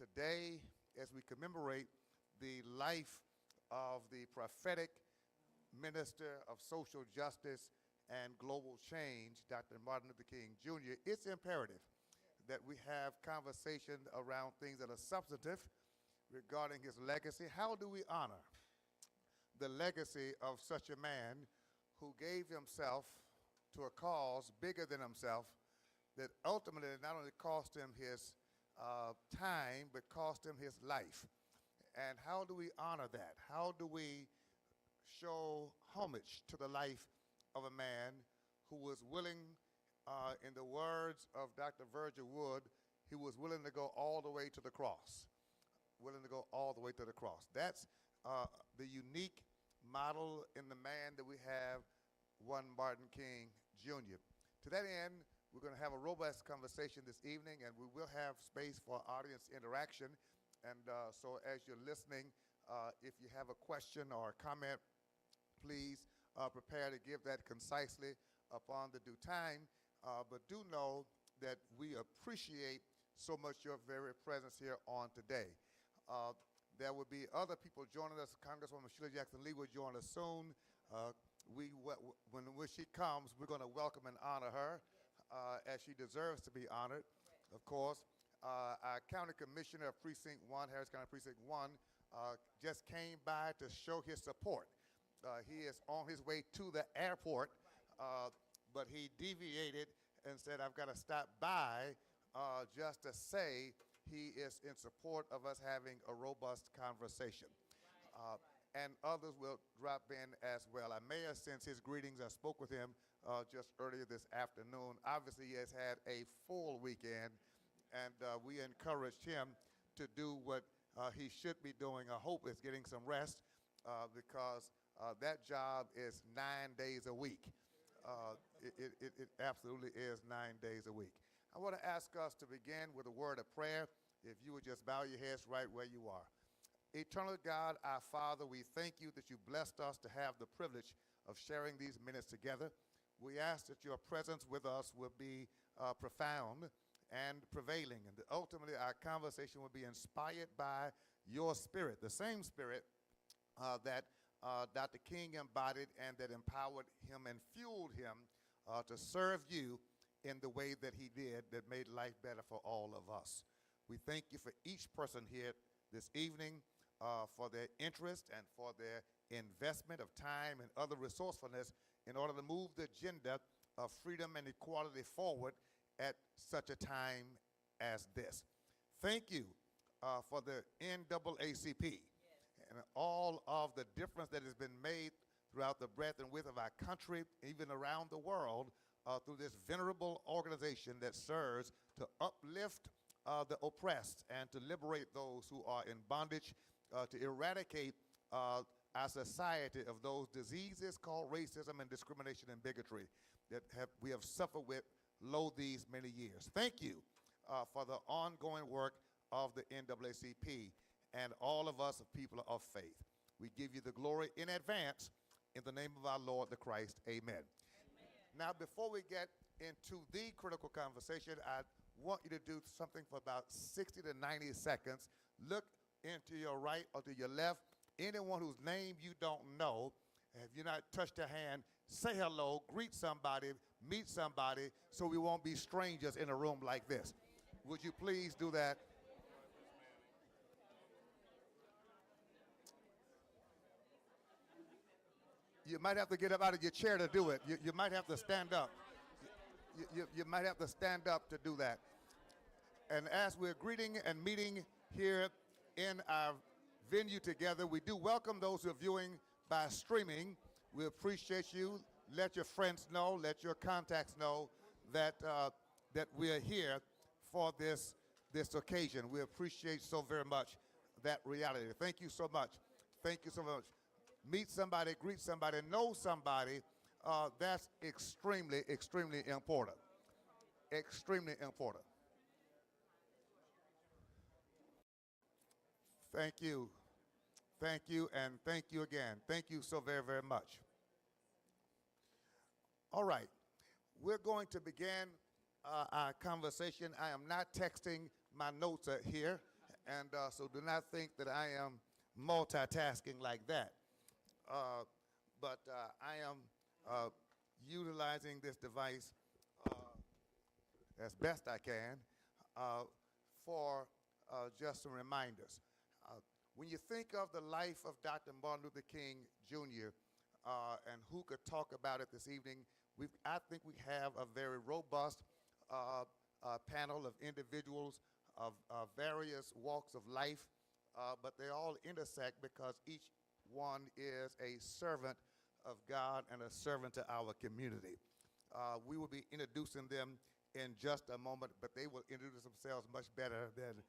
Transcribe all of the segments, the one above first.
today, as we commemorate the life of the prophetic minister of social justice and global change, Dr. Martin Luther King Jr., it's imperative that we have conversation around things that are substantive regarding his legacy. How do we honor the legacy of such a man who gave himself to a cause bigger than himself that ultimately not only cost him his time, but cost him his life? And how do we honor that? How do we show homage to the life of a man who was willing, in the words of Dr. Virgil Wood, he was willing to go all the way to the cross. Willing to go all the way to the cross. That's the unique model in the man that we have, one Martin King Jr. To that end, we're going to have a robust conversation this evening, and we will have space for audience interaction. And so as you're listening, if you have a question or a comment, please prepare to give that concisely upon the due time. But do know that we appreciate so much your very presence here on today. There will be other people joining us. Congresswoman Sheila Jackson Lee will join us soon. When she comes, we're going to welcome and honor her as she deserves to be honored, of course. Our County Commissioner of Precinct 1, Harris County Precinct 1, just came by to show his support. He is on his way to the airport, but he deviated and said, I've got to stop by just to say he is in support of us having a robust conversation. And others will drop in as well. I may have sent his greetings. I spoke with him just earlier this afternoon. Obviously, he has had a full weekend, and we encouraged him to do what he should be doing. I hope is getting some rest because that job is 9 days a week. It absolutely is 9 days a week. I want to ask us to begin with a word of prayer. If you would just bow your heads right where you are. Eternal God, our Father, we thank you that you blessed us to have the privilege of sharing these minutes together. We ask that your presence with us will be profound and prevailing, and that ultimately our conversation will be inspired by your spirit, the same spirit that Dr. King embodied and that empowered him and fueled him to serve you in the way that he did, that made life better for all of us. We thank you for each person here this evening for their interest and for their investment of time and other resourcefulness in order to move the agenda of freedom and equality forward at such a time as this. Thank you for the NAACP and all of the difference that has been made throughout the breadth and width of our country, even around the world, through this venerable organization that serves to uplift the oppressed and to liberate those who are in bondage, to eradicate our society of those diseases called racism and discrimination and bigotry that we have suffered with these many years. Thank you for the ongoing work of the NAACP and all of us people of faith. We give you the glory in advance in the name of our Lord the Christ. Amen. Amen. Now, before we get into the critical conversation, I want you to do something for about 60 to 90 seconds. Look into your right or to your left. Anyone whose name you don't know, if you're not touched their hand, say hello, greet somebody, meet somebody, so we won't be strangers in a room like this. Would you please do that? You might have to get up out of your chair to do it. You might have to stand up. You might have to stand up to do that. And as we're greeting and meeting here in our venue together, we do welcome those who are viewing by streaming. We appreciate you. Let your friends know, let your contacts know that that we are here for this occasion. We appreciate so very much that reality. Thank you so much. Thank you so much. Meet somebody, greet somebody, know somebody. That's extremely, extremely important. Extremely important. Thank you. Thank you, and thank you again. Thank you so very, very much. All right. We're going to begin our conversation. I am not texting. My notes are here. And so do not think that I am multitasking like that. Uh, but I am uh, utilizing this device as best I can uh, for just some reminders. Uh, when you think of the life of Dr. Martin Luther King Jr., and who could talk about it this evening, I think we have a very robust panel of individuals of various walks of life, but they all intersect because each one is a servant of God and a servant to our community. We will be introducing them in just a moment, but they will introduce themselves much better than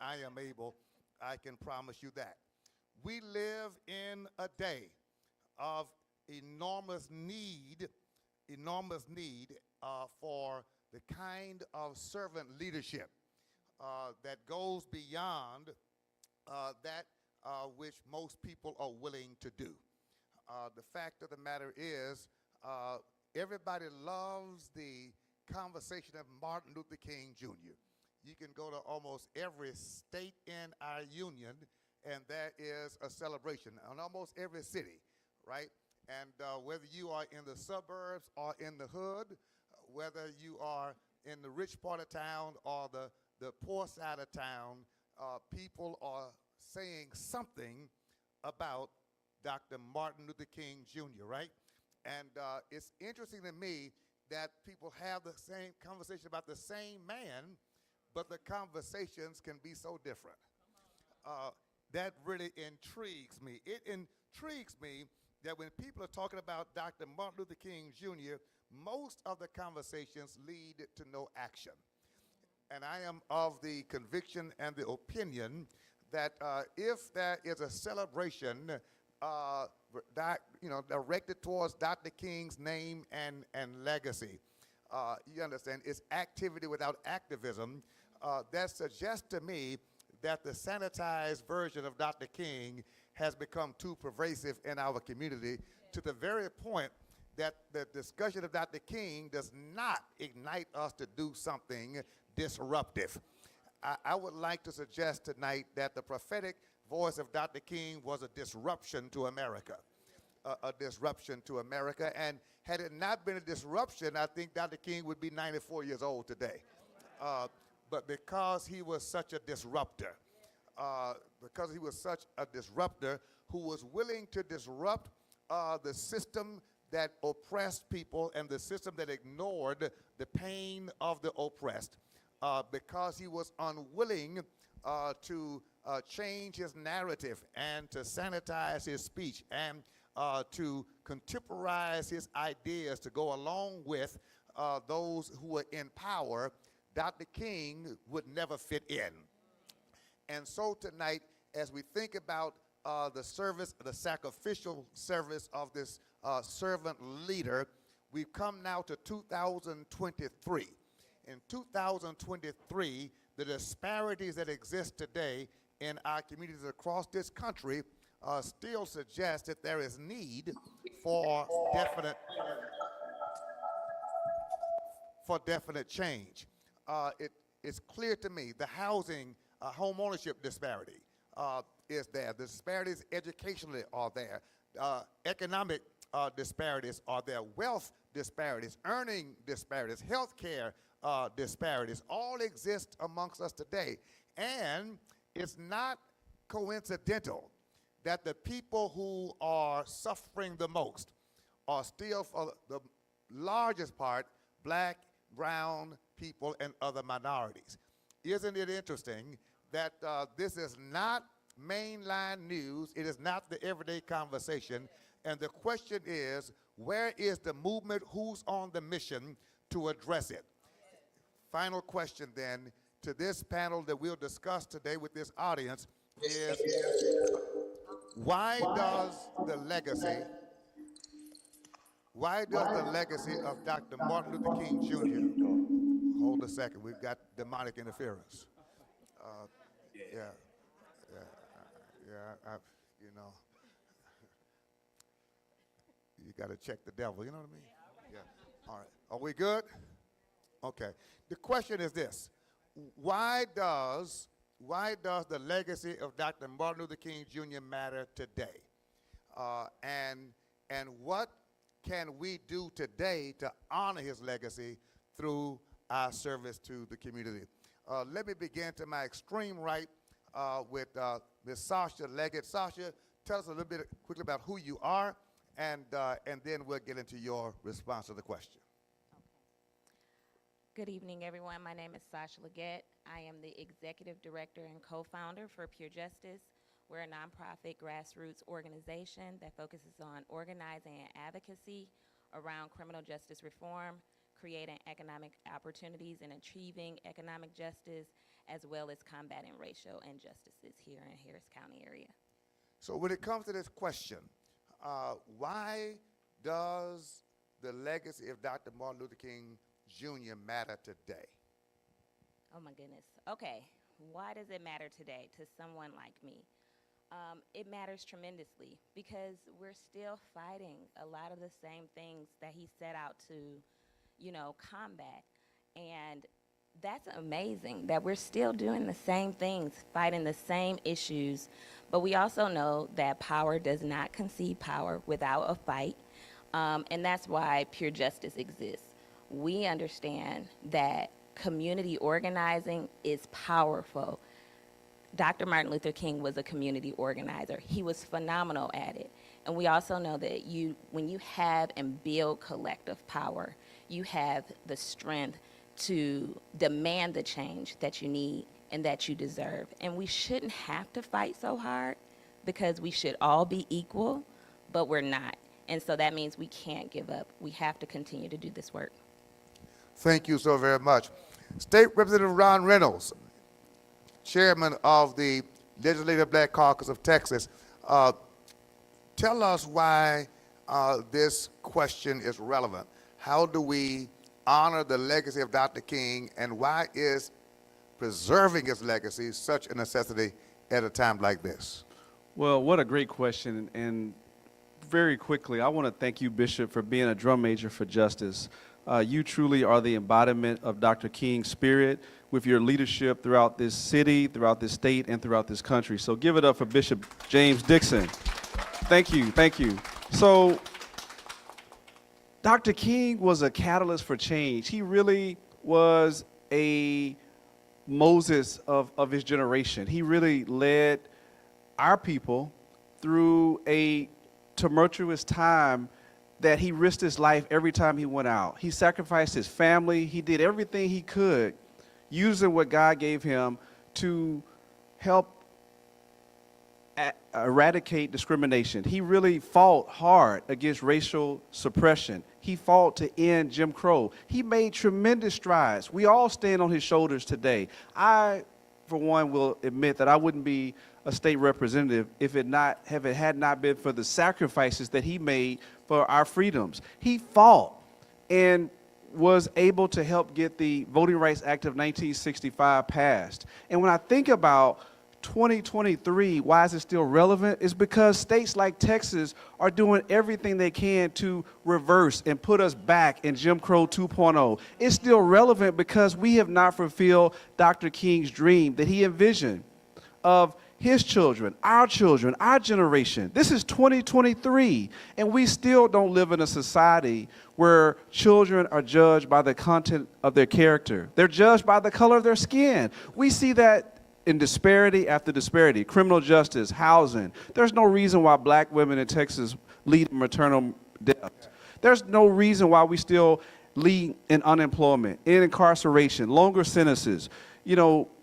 I am able. I can promise you that. We live in a day of enormous need for the kind of servant leadership that goes beyond that which most people are willing to do. The fact of the matter is, everybody loves the conversation of Martin Luther King Jr. You can go to almost every state in our union, and there is a celebration in almost every city, right? And whether you are in the suburbs or in the hood, whether you are in the rich part of town or the poor side of town, people are saying something about Dr. Martin Luther King Jr., right? And it's interesting to me that people have the same conversation about the same man, but the conversations can be so different. That really intrigues me. It intrigues me that when people are talking about Dr. Martin Luther King Jr., most of the conversations lead to no action. And I am of the conviction and the opinion that if there is a celebration directed towards Dr. King's name and legacy, you understand, it's activity without activism, that suggests to me that the sanitized version of Dr. King has become too pervasive in our community to the very point that the discussion of Dr. King does not ignite us to do something disruptive. I would like to suggest tonight that the prophetic voice of Dr. King was a disruption to America, a disruption to America. And had it not been a disruption, I think Dr. King would be 94 years old today. But because he was such a disruptor, who was willing to disrupt the system that oppressed people and the system that ignored the pain of the oppressed, because he was unwilling to change his narrative and to sanitize his speech and to contemporize his ideas to go along with those who were in power, Dr. King would never fit in. And so tonight, as we think about the service, the sacrificial service of this servant leader, we've come now to 2023. In 2023, the disparities that exist today in our communities across this country still suggest that there is need for definite change. It's clear to me the housing, home ownership disparity is there. The disparities educationally are there. Economic disparities are there. Wealth disparities, earning disparities, health care disparities all exist amongst us today. And it's not coincidental that the people who are suffering the most are still, for the largest part, black, brown people and other minorities. Isn't it interesting that this is not mainline news, it is not the everyday conversation, and the question is, where is the movement, who's on the mission to address it? Final question then to this panel that we'll discuss today with this audience is, why does the legacy of Dr. Martin Luther King Jr. Hold a second, we've got demonic interference. Yeah, you know, you got to check the devil, you know what I mean? Yeah. All right. Are we good? Okay. The question is this: why does why does the legacy of Dr. Martin Luther King Jr. matter today? And what can we do today to honor his legacy through our service to the community? Let me begin to my extreme right with Ms. Sasha Leggett. Sasha, tell us a little bit quickly about who you are, and then we'll get into your response to the question. Good evening, everyone. My name is Sasha Leggett. I am the Executive Director and Co-Founder for Pure Justice. We're a nonprofit grassroots organization that focuses on organizing and advocacy around criminal justice reform, creating economic opportunities and achieving economic justice, as well as combating racial injustices here in Harris County area. So when it comes to this question, why does the legacy of Dr. Martin Luther King Jr. matter today? Oh my goodness. Okay, why does it matter today to someone like me? It matters tremendously because we're still fighting a lot of the same things that he set out to, combat. And that's amazing that we're still doing the same things, fighting the same issues. But we also know that power does not concede power without a fight. And that's why Pure Justice exists. We understand that community organizing is powerful. Dr. Martin Luther King was a community organizer. He was phenomenal at it. And we also know that when you have and build collective power, you have the strength to demand the change that you need and that you deserve. And we shouldn't have to fight so hard because we should all be equal, but we're not. And so that means we can't give up. We have to continue to do this work. Thank you so very much. State Representative Ron Reynolds, Chairman of the Legislative Black Caucus of Texas. Tell us why this question is relevant. How do we honor the legacy of Dr. King, and why is preserving his legacy such a necessity at a time like this? Well, what a great question. And very quickly, I want to thank you, Bishop, for being a drum major for justice. You truly are the embodiment of Dr. King's spirit with your leadership throughout this city, throughout this state, and throughout this country. So give it up for Bishop James Dixon. Thank you, thank you. So Dr. King was a catalyst for change. He really was a Moses of his generation. He really led our people through a tumultuous time that he risked his life every time he went out. He sacrificed his family. He did everything he could, using what God gave him to help eradicate discrimination. He really fought hard against racial suppression. He fought to end Jim Crow. He made tremendous strides. We all stand on his shoulders today. I, for one, will admit that I wouldn't be a state representative if it had not been for the sacrifices that he made for our freedoms. He fought and was able to help get the Voting Rights Act of 1965 passed. And when I think about 2023, why is it still relevant? It's because states like Texas are doing everything they can to reverse and put us back in Jim Crow 2.0. It's still relevant because we have not fulfilled Dr. King's dream that he envisioned of his children, our generation. This is 2023, and we still don't live in a society where children are judged by the content of their character. They're judged by the color of their skin. We see that in disparity after disparity, criminal justice, housing. There's no reason why black women in Texas lead in maternal deaths. There's no reason why we still lead in unemployment, in incarceration, longer sentences,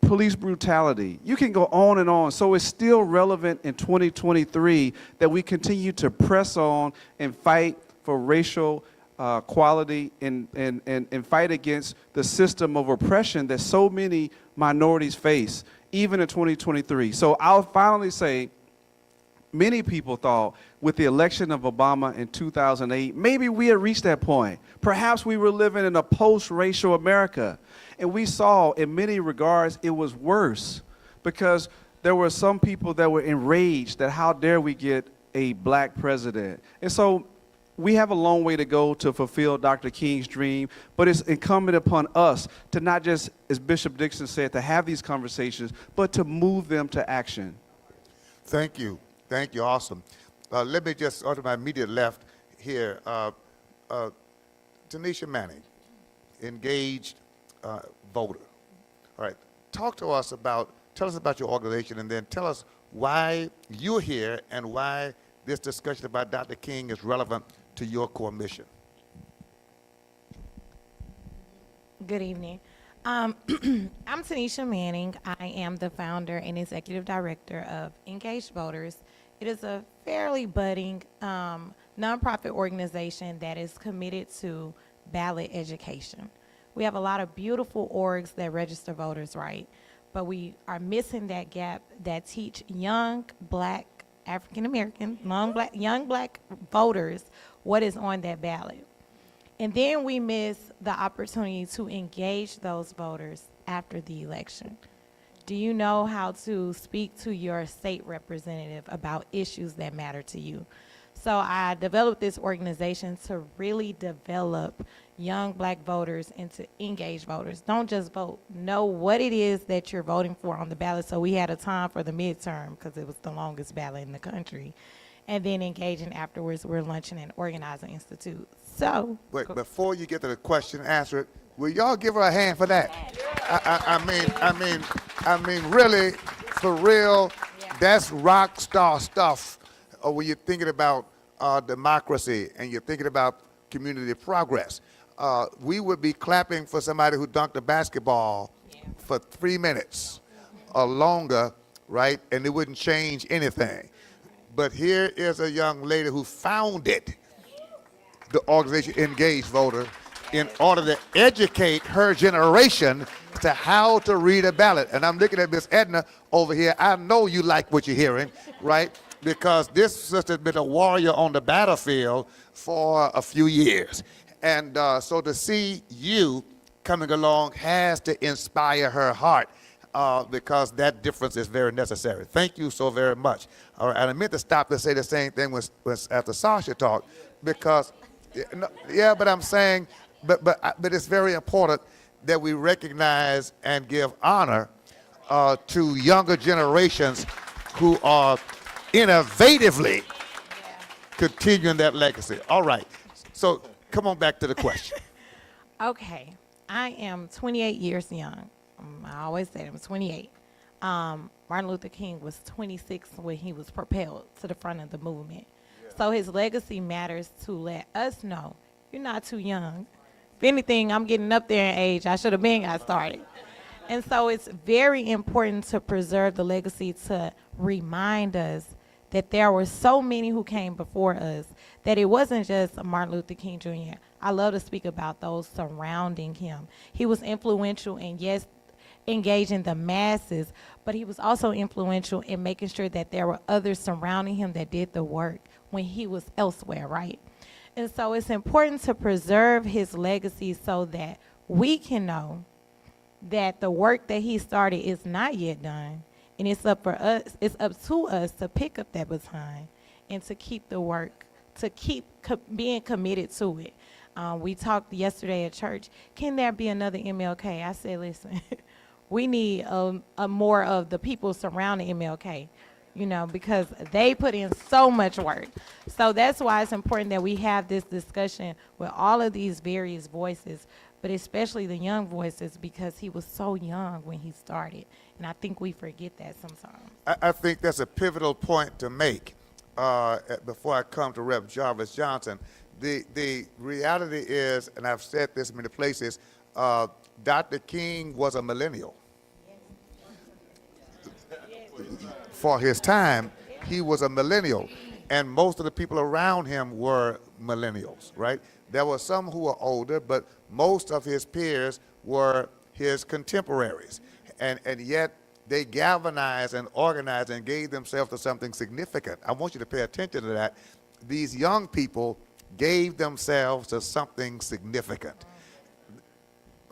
police brutality. You can go on and on. So it's still relevant in 2023 that we continue to press on and fight for racial equality and fight against the system of oppression that so many minorities face, even in 2023. So I'll finally say, many people thought with the election of Obama in 2008, maybe we had reached that point. Perhaps we were living in a post-racial America. And we saw, in many regards, it was worse because there were some people that were enraged that how dare we get a black president. And so we have a long way to go to fulfill Dr. King's dream, but it's incumbent upon us to not just, as Bishop Dixon said, to have these conversations, but to move them to action. Thank you. Thank you. Awesome. Let me just, on to my immediate left here, Tanisha Manning, engaged voter. All right. Tell us about your organization, and then tell us why you're here and why this discussion about Dr. King is relevant to your core mission. Good evening. I'm Tanisha Manning. I am the founder and executive director of Engaged Voters. It is a fairly budding nonprofit organization that is committed to ballot education. We have a lot of beautiful orgs that register voters, right? But we are missing that gap that teach young black African American, young black voters what is on that ballot. And then we miss the opportunity to engage those voters after the election. Do you know how to speak to your state representative about issues that matter to you? So I developed this organization to really develop young black voters and to engage voters. Don't just vote. Know what it is that you're voting for on the ballot. So we had a time for the midterm because it was the longest ballot in the country. And then engaging afterwards, we're launching an organizing institute. So. Wait, before you get to the question, answer it, will y'all give her a hand for that? I mean, really, for real, that's rock star stuff. When you're thinking about democracy and you're thinking about community progress. We would be clapping for somebody who dunked a basketball for 3 minutes or longer, right? And it wouldn't change anything. But here is a young lady who founded the organization Engaged Voter in order to educate her generation to how to read a ballot. And I'm looking at Miss Edna over here. I know you like what you're hearing, right? Because this sister's been a warrior on the battlefield for a few years. And so to see you coming along has to inspire her heart because that difference is very necessary. Thank you so very much. All right, and I meant to stop and say the same thing after Sasha talked because, yeah, but I'm saying, but it's very important that we recognize and give honor to younger generations who are innovatively continuing that legacy. All right, so come on back to the question. Okay, I am 28 years young. I always say I'm 28. Martin Luther King was 26 when he was propelled to the front of the movement. Yeah. So his legacy matters to let us know you're not too young. If anything, I'm getting up there in age. I should have been got started. And so it's very important to preserve the legacy, to remind us that there were so many who came before us, that it wasn't just Martin Luther King Jr. I love to speak about those surrounding him. He was influential in, yes, engaging the masses, but he was also influential in making sure that there were others surrounding him that did the work when he was elsewhere, right? And so it's important to preserve his legacy so that we can know that the work that he started is not yet done. And it's up to us to pick up that baton and to keep the work, to keep being committed to it. We talked yesterday at church, can there be another MLK? I said, listen, we need more of the people surrounding MLK, you know, because they put in so much work. So that's why it's important that we have this discussion with all of these various voices, but especially the young voices, because he was so young when he started. And I think we forget that sometimes. I think that's a pivotal point to make before I come to Rev. Jarvis Johnson. The reality is, and I've said this in many places, Dr. King was a millennial. For his time, he was a millennial, and most of the people around him were millennials, right? There were some who were older, but most of his peers were his contemporaries, and yet they galvanized and organized and gave themselves to something significant. I want you to pay attention to that. These young people gave themselves to something significant.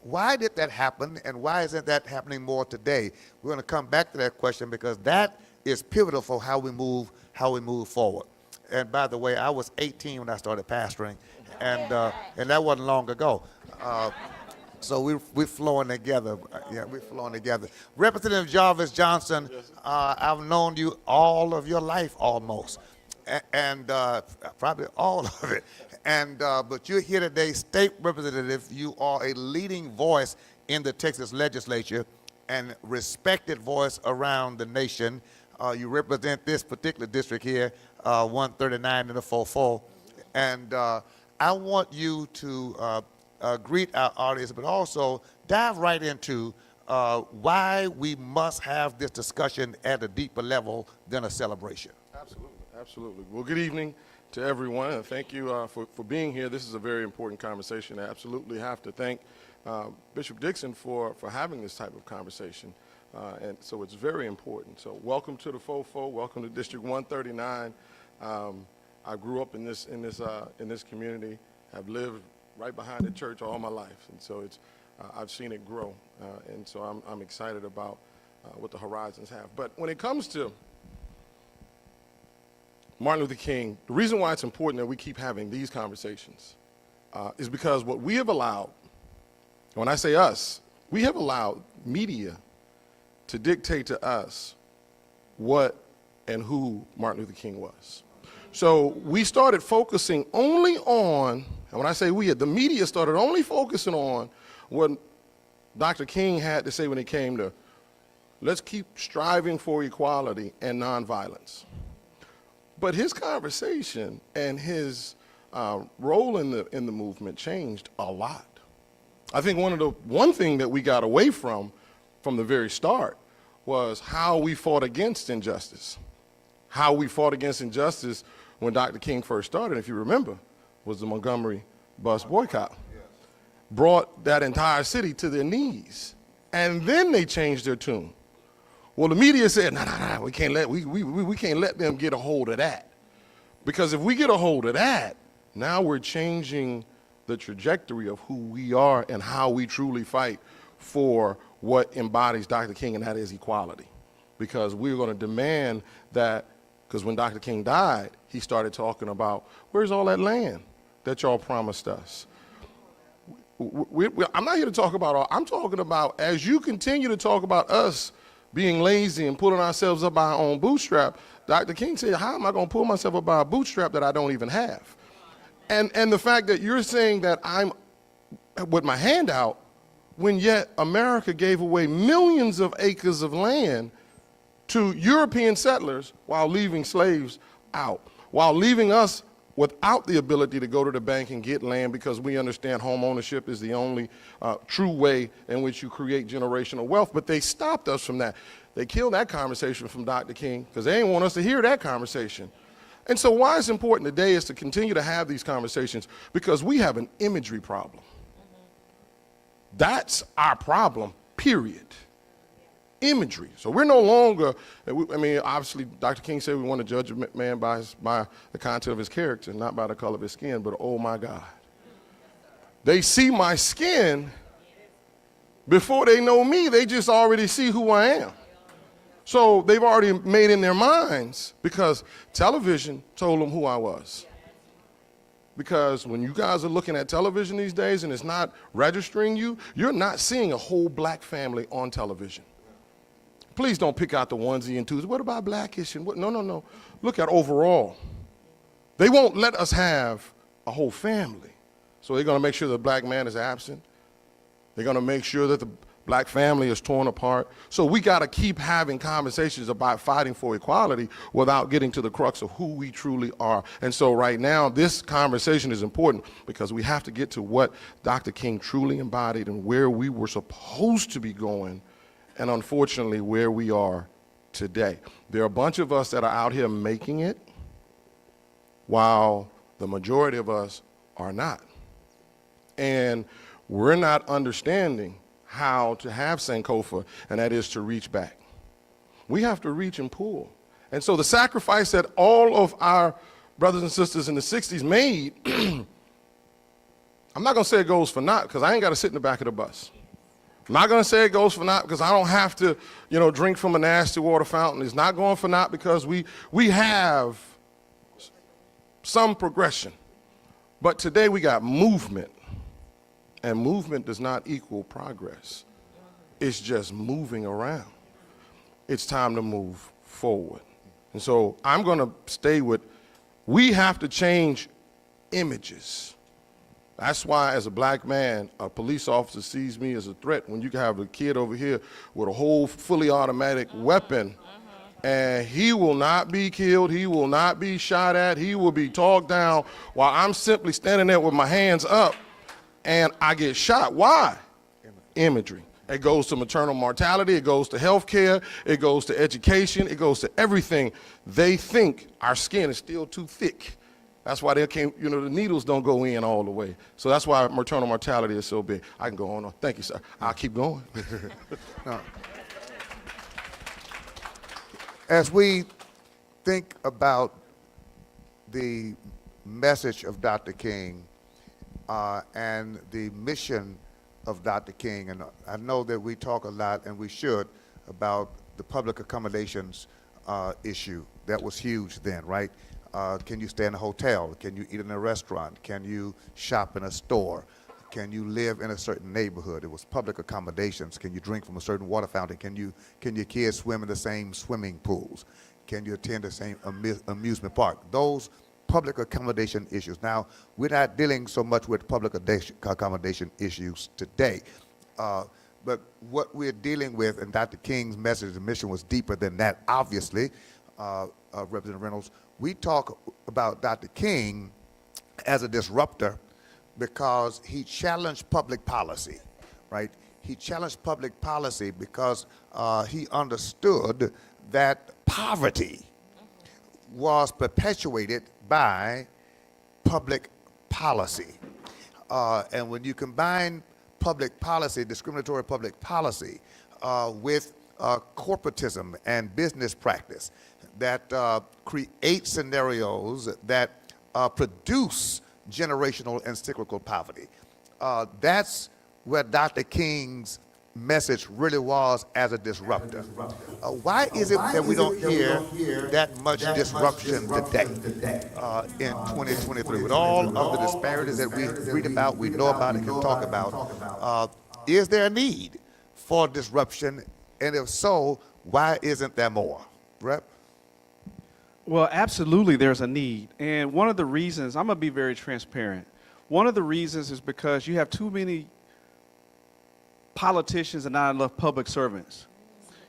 Why did that happen, and why isn't that happening more today? We're going to come back to that question because that is pivotal for how we move forward. And by the way, I was 18 when I started pastoring, and that wasn't long ago. So we're flowing together. Yeah, we're flowing together. Representative Jarvis Johnson, I've known you all of your life almost, and probably all of it. And but you're here today, state representative. You are a leading voice in the Texas legislature and respected voice around the nation. You represent this particular district here, 139 in the 4-4. And I want you to greet our audience, but also dive right into why we must have this discussion at a deeper level than a celebration. Absolutely, absolutely. Well, good evening to everyone, and thank you for being here. This is a very important conversation. I absolutely have to thank Bishop Dixon for having this type of conversation, and so it's very important. So welcome to the 4-4, welcome to District 139. I grew up in this community. I've lived right behind the church all my life, and so I've seen it grow, and so I'm excited about what the horizons have. But when it comes to Martin Luther King, the reason why it's important that we keep having these conversations is because what we have allowed, when I say us, we have allowed media to dictate to us what and who Martin Luther King was. So we started focusing only on, and when I say we, the media started only focusing on what Dr. King had to say when it came to let's keep striving for equality and nonviolence. But his conversation and his role in the movement changed a lot. I think one thing that we got away from the very start was how we fought against injustice. How we fought against injustice when Dr. King first started, if you remember, was the Montgomery bus boycott. Brought that entire city to their knees. And then they changed their tune. Well, the media said, no, we can't let them get a hold of that. Because if we get a hold of that, now we're changing the trajectory of who we are and how we truly fight for what embodies Dr. King, and that is equality. Because we're going to demand that, because when Dr. King died, he started talking about, where's all that land that y'all promised us? I'm not here to talk about all, I'm talking about, as you continue to talk about us being lazy and pulling ourselves up by our own bootstrap, Dr. King said, how am I going to pull myself up by a bootstrap that I don't even have? And the fact that you're saying that I'm with my hand out, when yet America gave away millions of acres of land to European settlers while leaving slaves out, while leaving us without the ability to go to the bank and get land, because we understand home ownership is the only true way in which you create generational wealth. But they stopped us from that. They killed that conversation from Dr. King because they didn't want us to hear that conversation. And so why it's important today is to continue to have these conversations, because we have an imagery problem. That's our problem, period. Imagery. So we're no longer, I mean, obviously, Dr. King said we want to judge a man by the content of his character, not by the color of his skin, but oh my God. They see my skin before they know me. They just already see who I am. So they've already made in their minds, because television told them who I was. Because when you guys are looking at television these days and it's not registering you, you're not seeing a whole black family on television. Please don't pick out the onesie and twos. What about Blackish? And what? No. Look at overall. They won't let us have a whole family. So they're going to make sure the black man is absent. They're going to make sure that the black family is torn apart. So we got to keep having conversations about fighting for equality without getting to the crux of who we truly are. And so right now, this conversation is important because we have to get to what Dr. King truly embodied and where we were supposed to be going, and unfortunately where we are today. There are a bunch of us that are out here making it, while the majority of us are not. And we're not understanding how to have Sankofa, and that is to reach back. We have to reach and pull. And so the sacrifice that all of our brothers and sisters in the 60s made, I'm not going to say it goes for naught, because I ain't got to sit in the back of the bus. I'm not going to say it goes for naught because I don't have to, drink from a nasty water fountain. It's not going for naught because we have some progression. But today we got movement, and movement does not equal progress. It's just moving around. It's time to move forward. And so I'm going to stay with, we have to change images. That's why, as a black man, a police officer sees me as a threat when you can have a kid over here with a whole fully automatic weapon, and he will not be killed, he will not be shot at, he will be talked down while I'm simply standing there with my hands up and I get shot. Why? Imagery. It goes to maternal mortality, it goes to health care, it goes to education, it goes to everything. They think our skin is still too thick. That's why they can't, the needles don't go in all the way. So that's why maternal mortality is so big. I can go on. Thank you, sir. I'll keep going. No. As we think about the message of Dr. King and the mission of Dr. King, and I know that we talk a lot, and we should, about the public accommodations issue. That was huge then, right? Can you stay in a hotel? Can you eat in a restaurant? Can you shop in a store? Can you live in a certain neighborhood? It was public accommodations. Can you drink from a certain water fountain? Can your kids swim in the same swimming pools? Can you attend the same amusement park? Those public accommodation issues. Now, we're not dealing so much with public accommodation issues today, but what we're dealing with, and Dr. King's message and mission was deeper than that, obviously, Representative Reynolds. We talk about Dr. King as a disruptor because he challenged public policy, right? He challenged public policy because he understood that poverty was perpetuated by public policy. And when you combine public policy, discriminatory public policy, with corporatism and business practice that create scenarios that produce generational and cyclical poverty. That's where Dr. King's message really was as a disruptor. Why is it that we don't hear that much disruption today in 2023? With all of the disparities that we read about, we know about, and can talk about, is there a need for disruption? And if so, why isn't there more? Rep? Well, absolutely there's a need. And one of the reasons, I'm going to be very transparent. One of the reasons is because you have too many politicians and not enough public servants.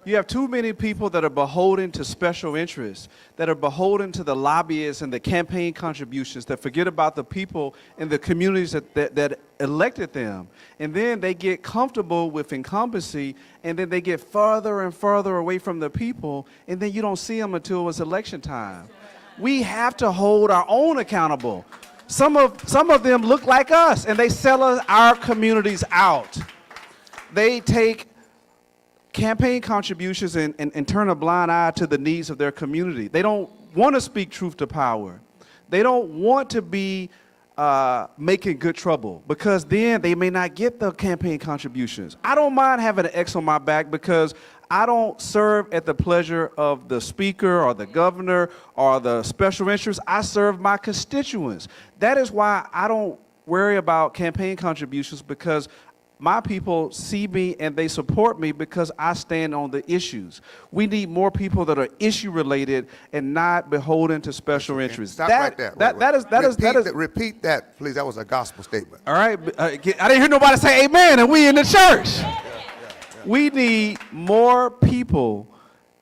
You have too many people that are beholden to special interests, that are beholden to the lobbyists and the campaign contributions, that forget about the people in the communities that elected them. And then they get comfortable with incumbency, and then they get further and further away from the people, and then you don't see them until it's election time. We have to hold our own accountable. Some of them look like us, and they sell our communities out. They take campaign contributions and turn a blind eye to the needs of their community. They don't want to speak truth to power. They don't want to be making good trouble, because then they may not get the campaign contributions. I don't mind having an X on my back because I don't serve at the pleasure of the speaker or the governor or the special interests. I serve my constituents. That is why I don't worry about campaign contributions, because my people see me and they support me because I stand on the issues. We need more people that are issue related and not beholden to special interests. Stop right there. Repeat that, please. That was a gospel statement. All right. I didn't hear nobody say amen, and we in the church. We need more people,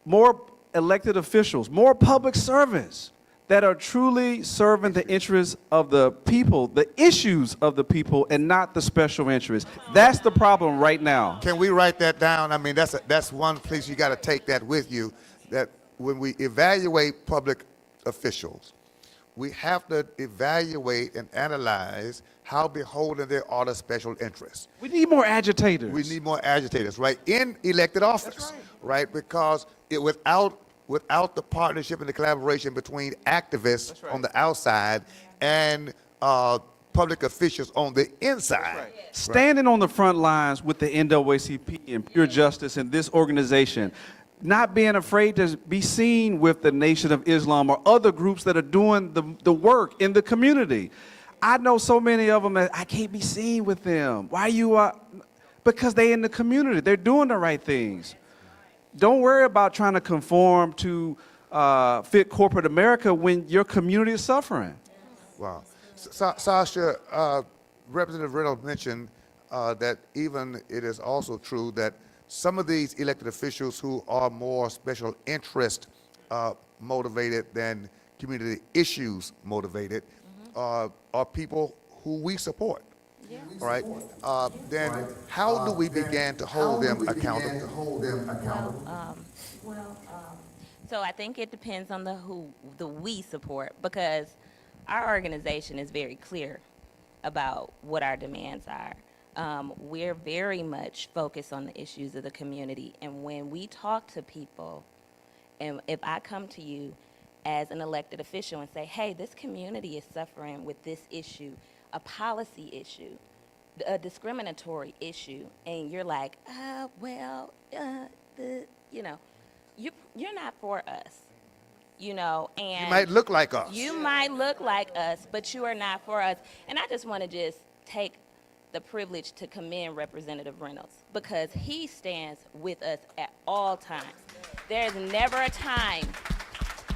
more elected officials, more public servants that are truly serving the interests of the people, the issues of the people, and not the special interests. That's the problem right now. Can we write that down? I mean, that's one place you got to take that with you, that when we evaluate public officials, we have to evaluate and analyze how beholden they are to special interests. We need more agitators. We need more agitators, right, in elected office. That's right? Because without the partnership and the collaboration between activists on the outside and public officials on the inside. Right. Standing on the front lines with the NAACP and Pure Justice and this organization, not being afraid to be seen with the Nation of Islam or other groups that are doing the work in the community. I know so many of them that I can't be seen with them. Why you because they in the community. They're doing the right things. Don't worry about trying to conform to fit corporate America when your community is suffering. Wow. Sasha, Representative Reynolds mentioned that even it is also true that some of these elected officials who are more special interest motivated than community issues motivated are people who we support. Yeah. All right. Then how do we begin to hold them accountable? So I think it depends on the we support, because our organization is very clear about what our demands are. We're very much focused on the issues of the community, and when we talk to people, and if I come to you as an elected official and say, hey, this community is suffering with this issue, a policy issue, a discriminatory issue, and you're like, you're not for us, and You might look like us. you might look like us, but you are not for us. And I just want to just take the privilege to commend Representative Reynolds, because he stands with us at all times. There's never a time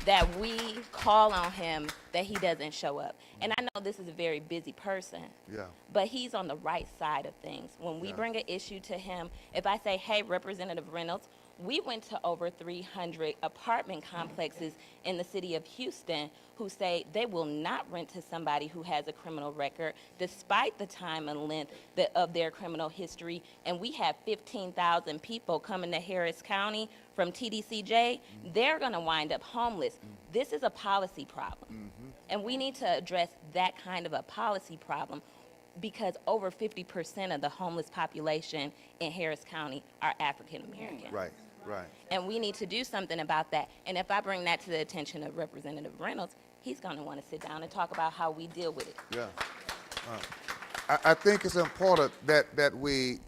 that we call on him that he doesn't show up. And I know this is a very busy person, Yeah. but he's on the right side of things. When we bring an issue to him, if I say, hey, Representative Reynolds, we went to over 300 apartment complexes in the city of Houston who say they will not rent to somebody who has a criminal record despite the time and length of their criminal history. And we have 15,000 people coming to Harris County from TDCJ. They're going to wind up homeless. This is a policy problem. And we need to address that kind of a policy problem, because over 50% of the homeless population in Harris County are African American. Right. Right. And we need to do something about that. And if I bring that to the attention of Representative Reynolds, he's going to want to sit down and talk about how we deal with it. Yeah. I think it's important that we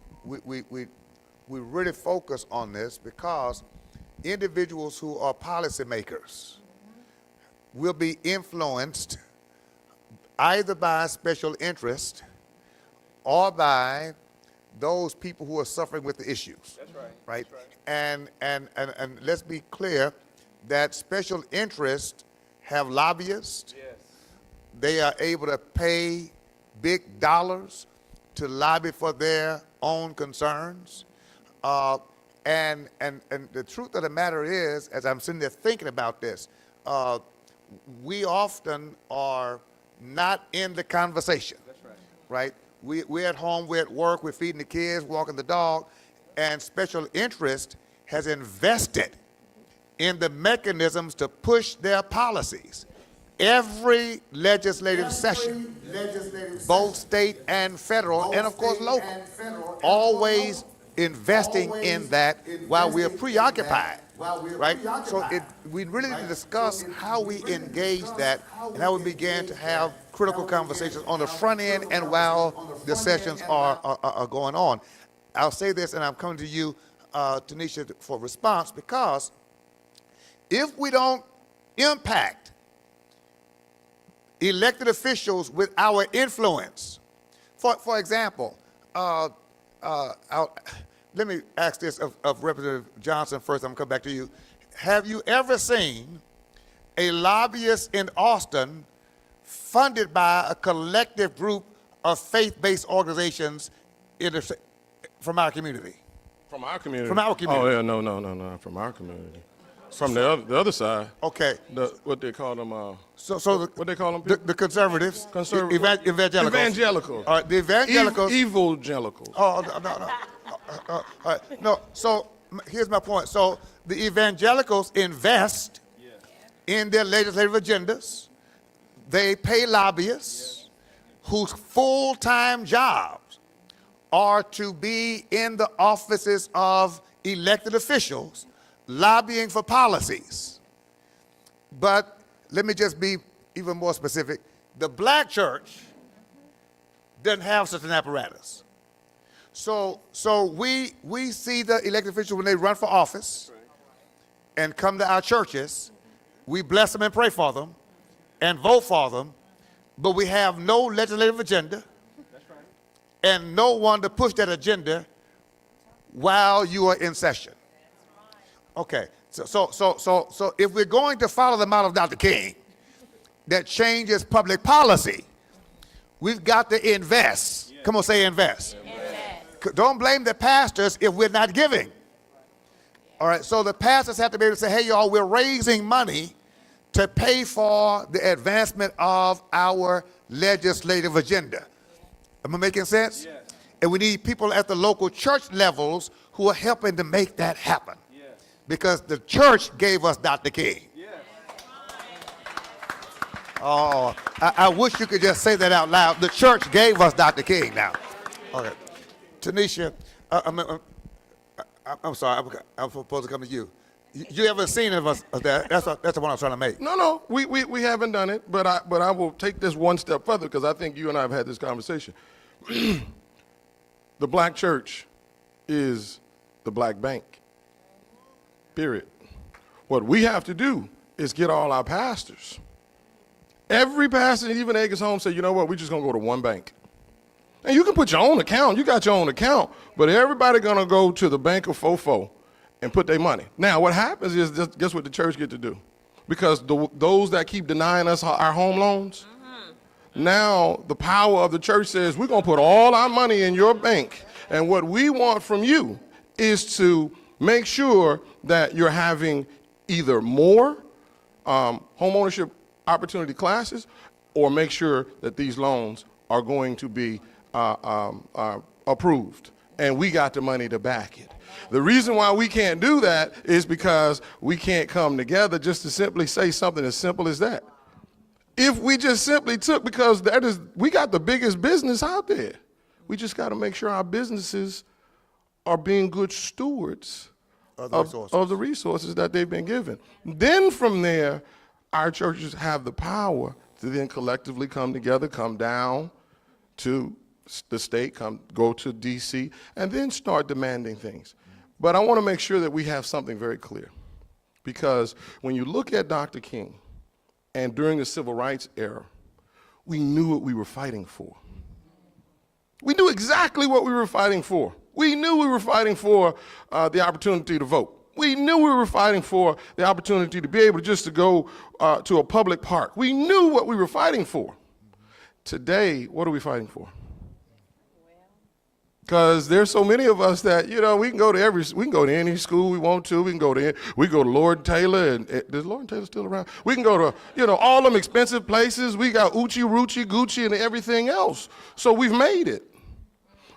really focus on this, because individuals who are policymakers will be influenced either by special interest or by those people who are suffering with the issues. That's right. Right? That's right. And let's be clear that special interests have lobbyists. Yes. They are able to pay big dollars to lobby for their own concerns. And the truth of the matter is, as I'm sitting there thinking about this, we often are not in the conversation. That's right. Right? We're at home, we're at work, we're feeding the kids, walking the dog, and special interest has invested in the mechanisms to push their policies. Every legislative session, both state and federal, and of course local, always investing in that while we're preoccupied, right? So we really need to discuss how we engage that and how we begin to have critical conversations on the front end and while the sessions are going on. I'll say this, and I'm coming to you, Tanisha, for response, because if we don't impact elected officials with our influence, for example, let me ask this of Representative Johnson first. I'm going to come back to you. Have you ever seen a lobbyist in Austin funded by a collective group of faith-based organizations from our community? From our community? From our community. Oh, yeah, no, from our community. From the other side. Okay. What they call them? What they call them? The conservatives. Evangelicals. Evangelicals. All right, the evangelicals. Evangelicals. Oh, no. All right. No, so here's my point. So the evangelicals invest in their legislative agendas. They pay lobbyists whose full-time jobs are to be in the offices of elected officials lobbying for policies. But let me just be even more specific. The black church doesn't have such an apparatus. So we see the elected officials when they run for office, and come to our churches. We bless them and pray for them and vote for them, but we have no legislative agenda and no one to push that agenda while you are in session. Okay, so if we're going to follow the model of Dr. King that changes public policy, we've got to invest. Yeah. Come on, say invest. Invest. Don't blame the pastors if we're not giving. All right, so the pastors have to be able to say, hey, y'all, we're raising money to pay for the advancement of our legislative agenda. Am I making sense? Yes. And we need people at the local church levels who are helping to make that happen. Yes. Because the church gave us Dr. King. Yes. Oh, I wish you could just say that out loud. The church gave us Dr. King now. Okay. Tanisha, I'm sorry, I'm supposed to come to you. You ever seen of us that? That's the one I was trying to make. No, we haven't done it, but I will take this one step further because I think you and I have had this conversation. The black church is the black bank, period. What we have to do is get all our pastors. Every pastor, even Eggers Home, said, you know what, we're just going to go to one bank. And you can put your own account. You got your own account. But everybody going to go to the bank of Fofo and put their money. Now, what happens is, guess what the church get to do? Because those that keep denying us our home loans, now the power of the church says, we're going to put all our money in your bank. And what we want from you is to make sure that you're having either more home ownership opportunity classes or make sure that these loans are going to be approved. And we got the money to back it. The reason why we can't do that is because we can't come together just to simply say something as simple as that. If we just simply took, because we got the biggest business out there. We just got to make sure our businesses are being good stewards of the resources that they've been given. Then from there, our churches have the power to then collectively come together, come down to the state, go to DC, and then start demanding things. But I want to make sure that we have something very clear. Because when you look at Dr. King, and during the civil rights era, we knew what we were fighting for. We knew exactly what we were fighting for. We knew we were fighting for the opportunity to vote. We knew we were fighting for the opportunity to be able just to go to a public park. We knew what we were fighting for. Today, what are we fighting for? Because there's so many of us that, we can go to any school we want to. We can go to Lord Taylor, and is Lord Taylor still around? We can go to, all them expensive places. We got Uchi, Ruchi, Gucci, and everything else. So we've made it.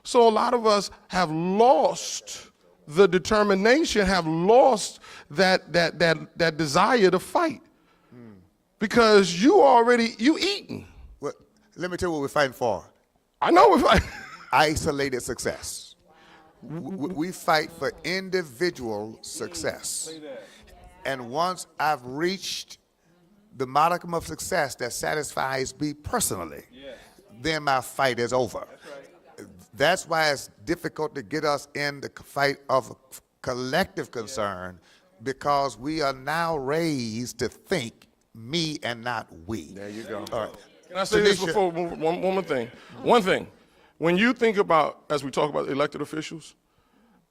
So a lot of us have lost the determination, have lost that desire to fight. Because you eating. Well, let me tell you what we're fighting for. I know we're fighting. Isolated success. We fight for individual success. And once I've reached the modicum of success that satisfies me personally, then my fight is over. That's why it's difficult to get us in the fight of collective concern, because we are now raised to think me and not we. There you go. All right. Can I say this before, one more thing? One thing. When you think about, as we talk about elected officials,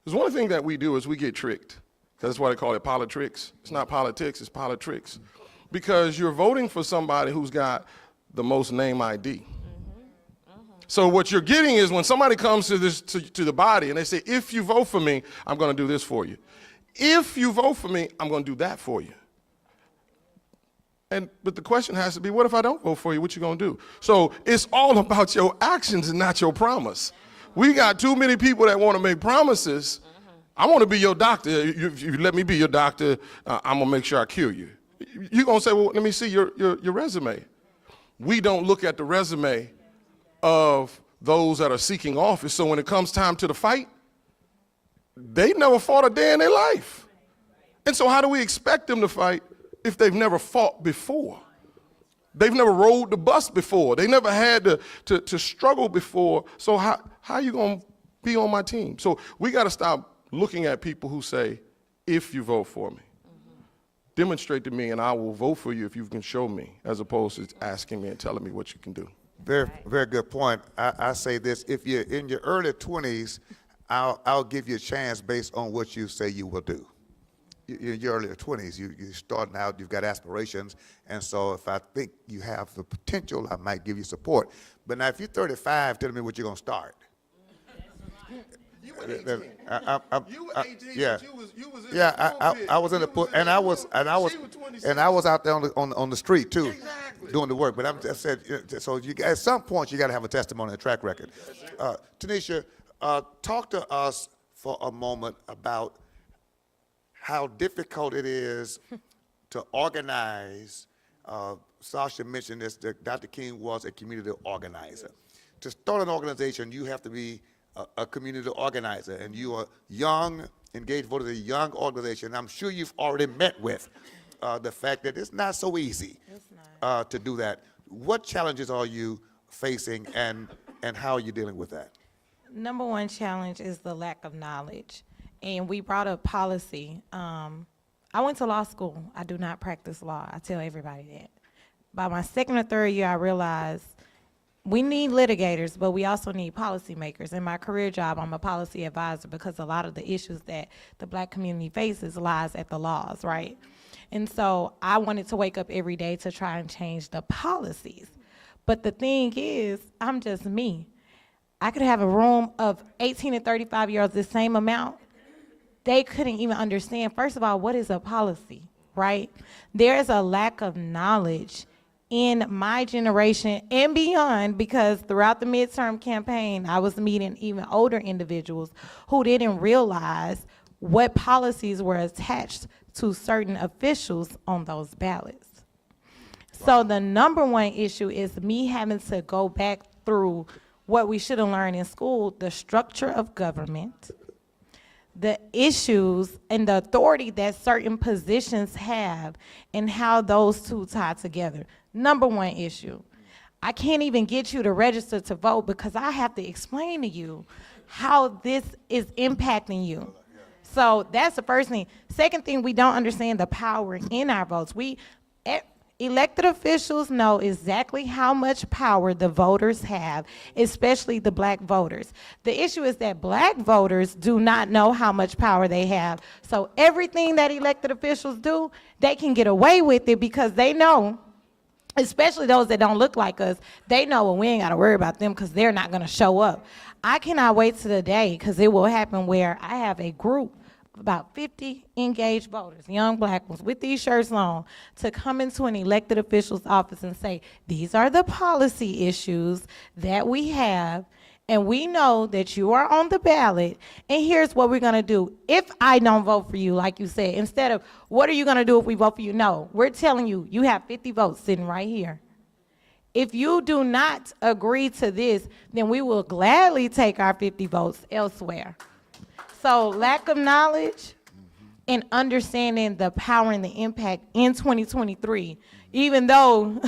there's one thing that we do is we get tricked. That's why they call it politics. It's not politics, it's politics. Because you're voting for somebody who's got the most name ID. So what you're getting is when somebody comes to the body and they say, if you vote for me, I'm going to do this for you. If you vote for me, I'm going to do that for you. But the question has to be, what if I don't vote for you? What you going to do? So it's all about your actions and not your promise. We got too many people that want to make promises. I want to be your doctor. If you let me be your doctor, I'm going to make sure I cure you. You're going to say, well, let me see your resume. We don't look at the resume of those that are seeking office. So when it comes time to the fight, they never fought a day in their life. And so how do we expect them to fight if they've never fought before? They've never rode the bus before. They never had to struggle before. So how are you going to be on my team? So we got to stop looking at people who say, if you vote for me. demonstrate to me, and I will vote for you if you can show me, as opposed to asking me and telling me what you can do. Very, very good point. I say this: if you're in your early 20s, I'll give you a chance based on what you say you will do. You're in your early 20s. You're starting out. You've got aspirations, and so if I think you have the potential, I might give you support. But now, if you're 35, tell me what you're gonna start. You were 18. You were 18. Yeah. You was in Yeah, the pulpit. I was in the pulpit, and I was out there on the street too, Exactly. doing the work. But I said, so you, at some point you got to have a testimony and a track record. Tanisha, talk to us for a moment about how difficult it is to organize. Sasha mentioned this, that Dr. King was a community organizer. To start an organization, you have to be a community organizer, and you are young, engaged voters, a young organization. I'm sure you've already met with the fact that it's not so easy to do that. What challenges are you facing, and how are you dealing with that? Number one challenge is the lack of knowledge. And we brought up policy. I went to law school. I do not practice law. I tell everybody that. By my second or third year, I realized we need litigators, but we also need policymakers. In my career job, I'm a policy advisor because a lot of the issues that the Black community faces lies at the laws, right? And so I wanted to wake up every day to try and change the policies. But the thing is, I'm just me. I could have a room of 18 and 35-year-olds, the same amount. They couldn't even understand, first of all, what is a policy, right? There is a lack of knowledge in my generation and beyond, because throughout the midterm campaign, I was meeting even older individuals who didn't realize what policies were attached to certain officials on those ballots. So the number one issue is me having to go back through what we should have learned in school, the structure of government, the issues and the authority that certain positions have, and how those two tie together. Number one issue. I can't even get you to register to vote because I have to explain to you how this is impacting you. So that's the first thing. Second thing, we don't understand the power in our votes. Elected officials know exactly how much power the voters have, especially the Black voters. The issue is that Black voters do not know how much power they have. So everything that elected officials do, they can get away with it because they know, especially those that don't look like us, they know, well, we ain't got to worry about them because they're not going to show up. I cannot wait to the day, because it will happen, where I have a group about 50 engaged voters, young Black ones, with these shirts on, to come into an elected official's office and say, these are the policy issues that we have, and we know that you are on the ballot, and here's what we're gonna do. If I don't vote for you, like you said, instead of, what are you gonna do if we vote for you? No, we're telling you, you have 50 votes sitting right here. If you do not agree to this, then we will gladly take our 50 votes elsewhere. So lack of knowledge and understanding the power and the impact in 2023, even though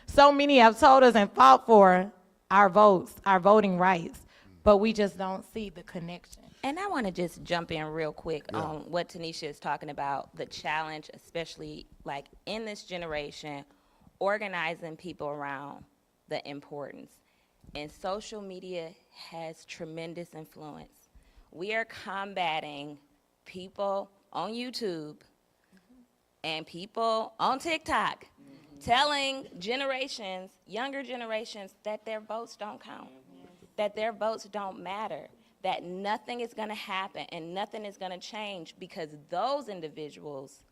so many have told us and fought for our votes, our voting rights, but we just don't see the connection. And I want to just jump in real quick on what Tanisha is talking about, the challenge, especially like in this generation, organizing people around the importance. And social media has tremendous influence. We are combating people on YouTube and people on TikTok telling generations, younger generations, that their votes don't count, that their votes don't matter, that nothing is going to happen and nothing is going to change, because those individuals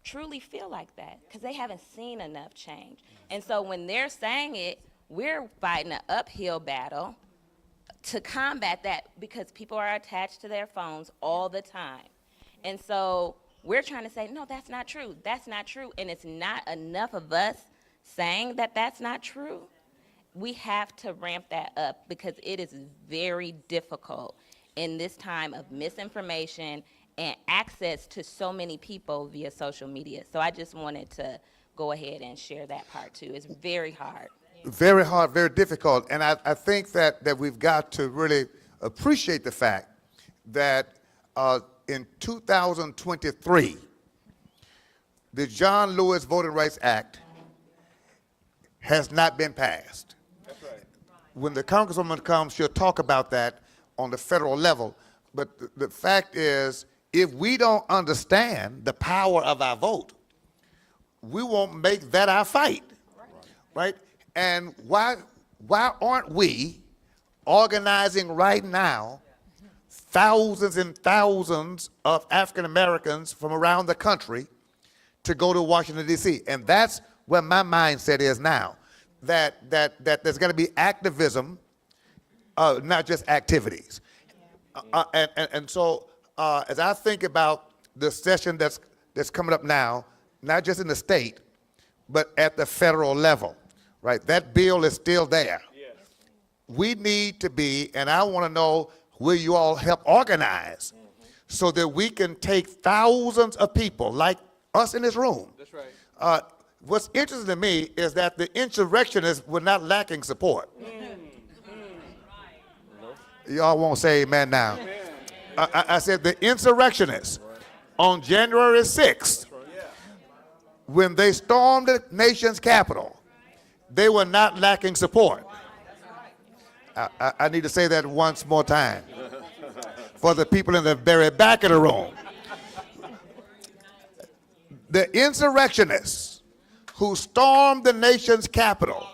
truly feel like that because they haven't seen enough change. And so when they're saying it, we're fighting an uphill battle to combat that, because people are attached to their phones all the time. And so we're trying to say, no, that's not true. That's not true. And it's not enough of us saying that that's not true. We have to ramp that up, because it is very difficult in this time of misinformation and access to so many people via social media. So I just wanted to go ahead and share that part too. It's very hard. Very hard, very difficult. And I think that we've got to really appreciate the fact that in 2023, the John Lewis Voting Rights Act has not been passed. That's right. When the Congresswoman comes, she'll talk about that on the federal level. But the fact is, if we don't understand the power of our vote, we won't make that our fight, right? And why aren't we organizing right now thousands and thousands of African Americans from around the country to go to Washington, D.C.? And that's where my mindset is now, that there's going to be activism, not just activities. And so as I think about the session that's coming up now, not just in the state, but at the federal level, right? That bill is still there. Yes. We need to be, and I want to know, will you all help organize so that we can take thousands of people like us in this room? That's right. What's interesting to me is that the insurrectionists were not lacking support. Y'all won't say amen now. I said the insurrectionists on January 6th, when they stormed the nation's capital, they were not lacking support. I need to say that once more time for the people in the very back of the room. The insurrectionists who stormed the nation's capital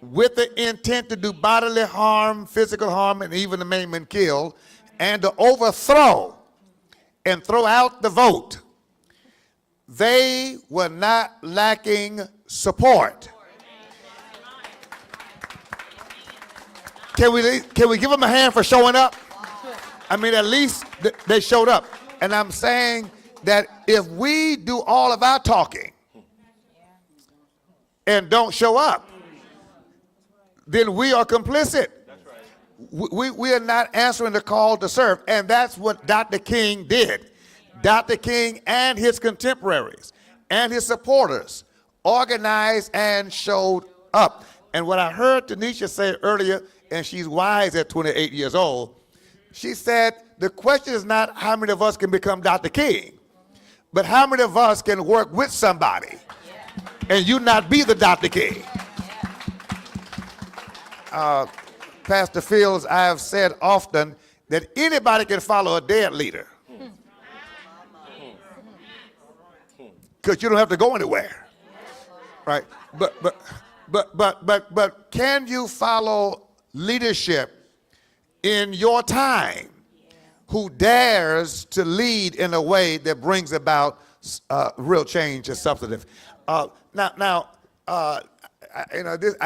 with the intent to do bodily harm, physical harm, and even to maim and kill, and to overthrow and throw out the vote, they were not lacking support. Can we give them a hand for showing up? I mean, at least they showed up. And I'm saying that if we do all of our talking and don't show up, then we are complicit. We are not answering the call to serve. And that's what Dr. King did. Dr. King and his contemporaries and his supporters organized and showed up. And what I heard Tanisha say earlier, and she's wise at 28 years old, she said, the question is not how many of us can become Dr. King, but how many of us can work with somebody and you not be the Dr. King. Pastor Fields, I have said often that anybody can follow a dead leader because you don't have to go anywhere, right? But can you follow leadership in your time who dares to lead in a way that brings about real change and substantive? I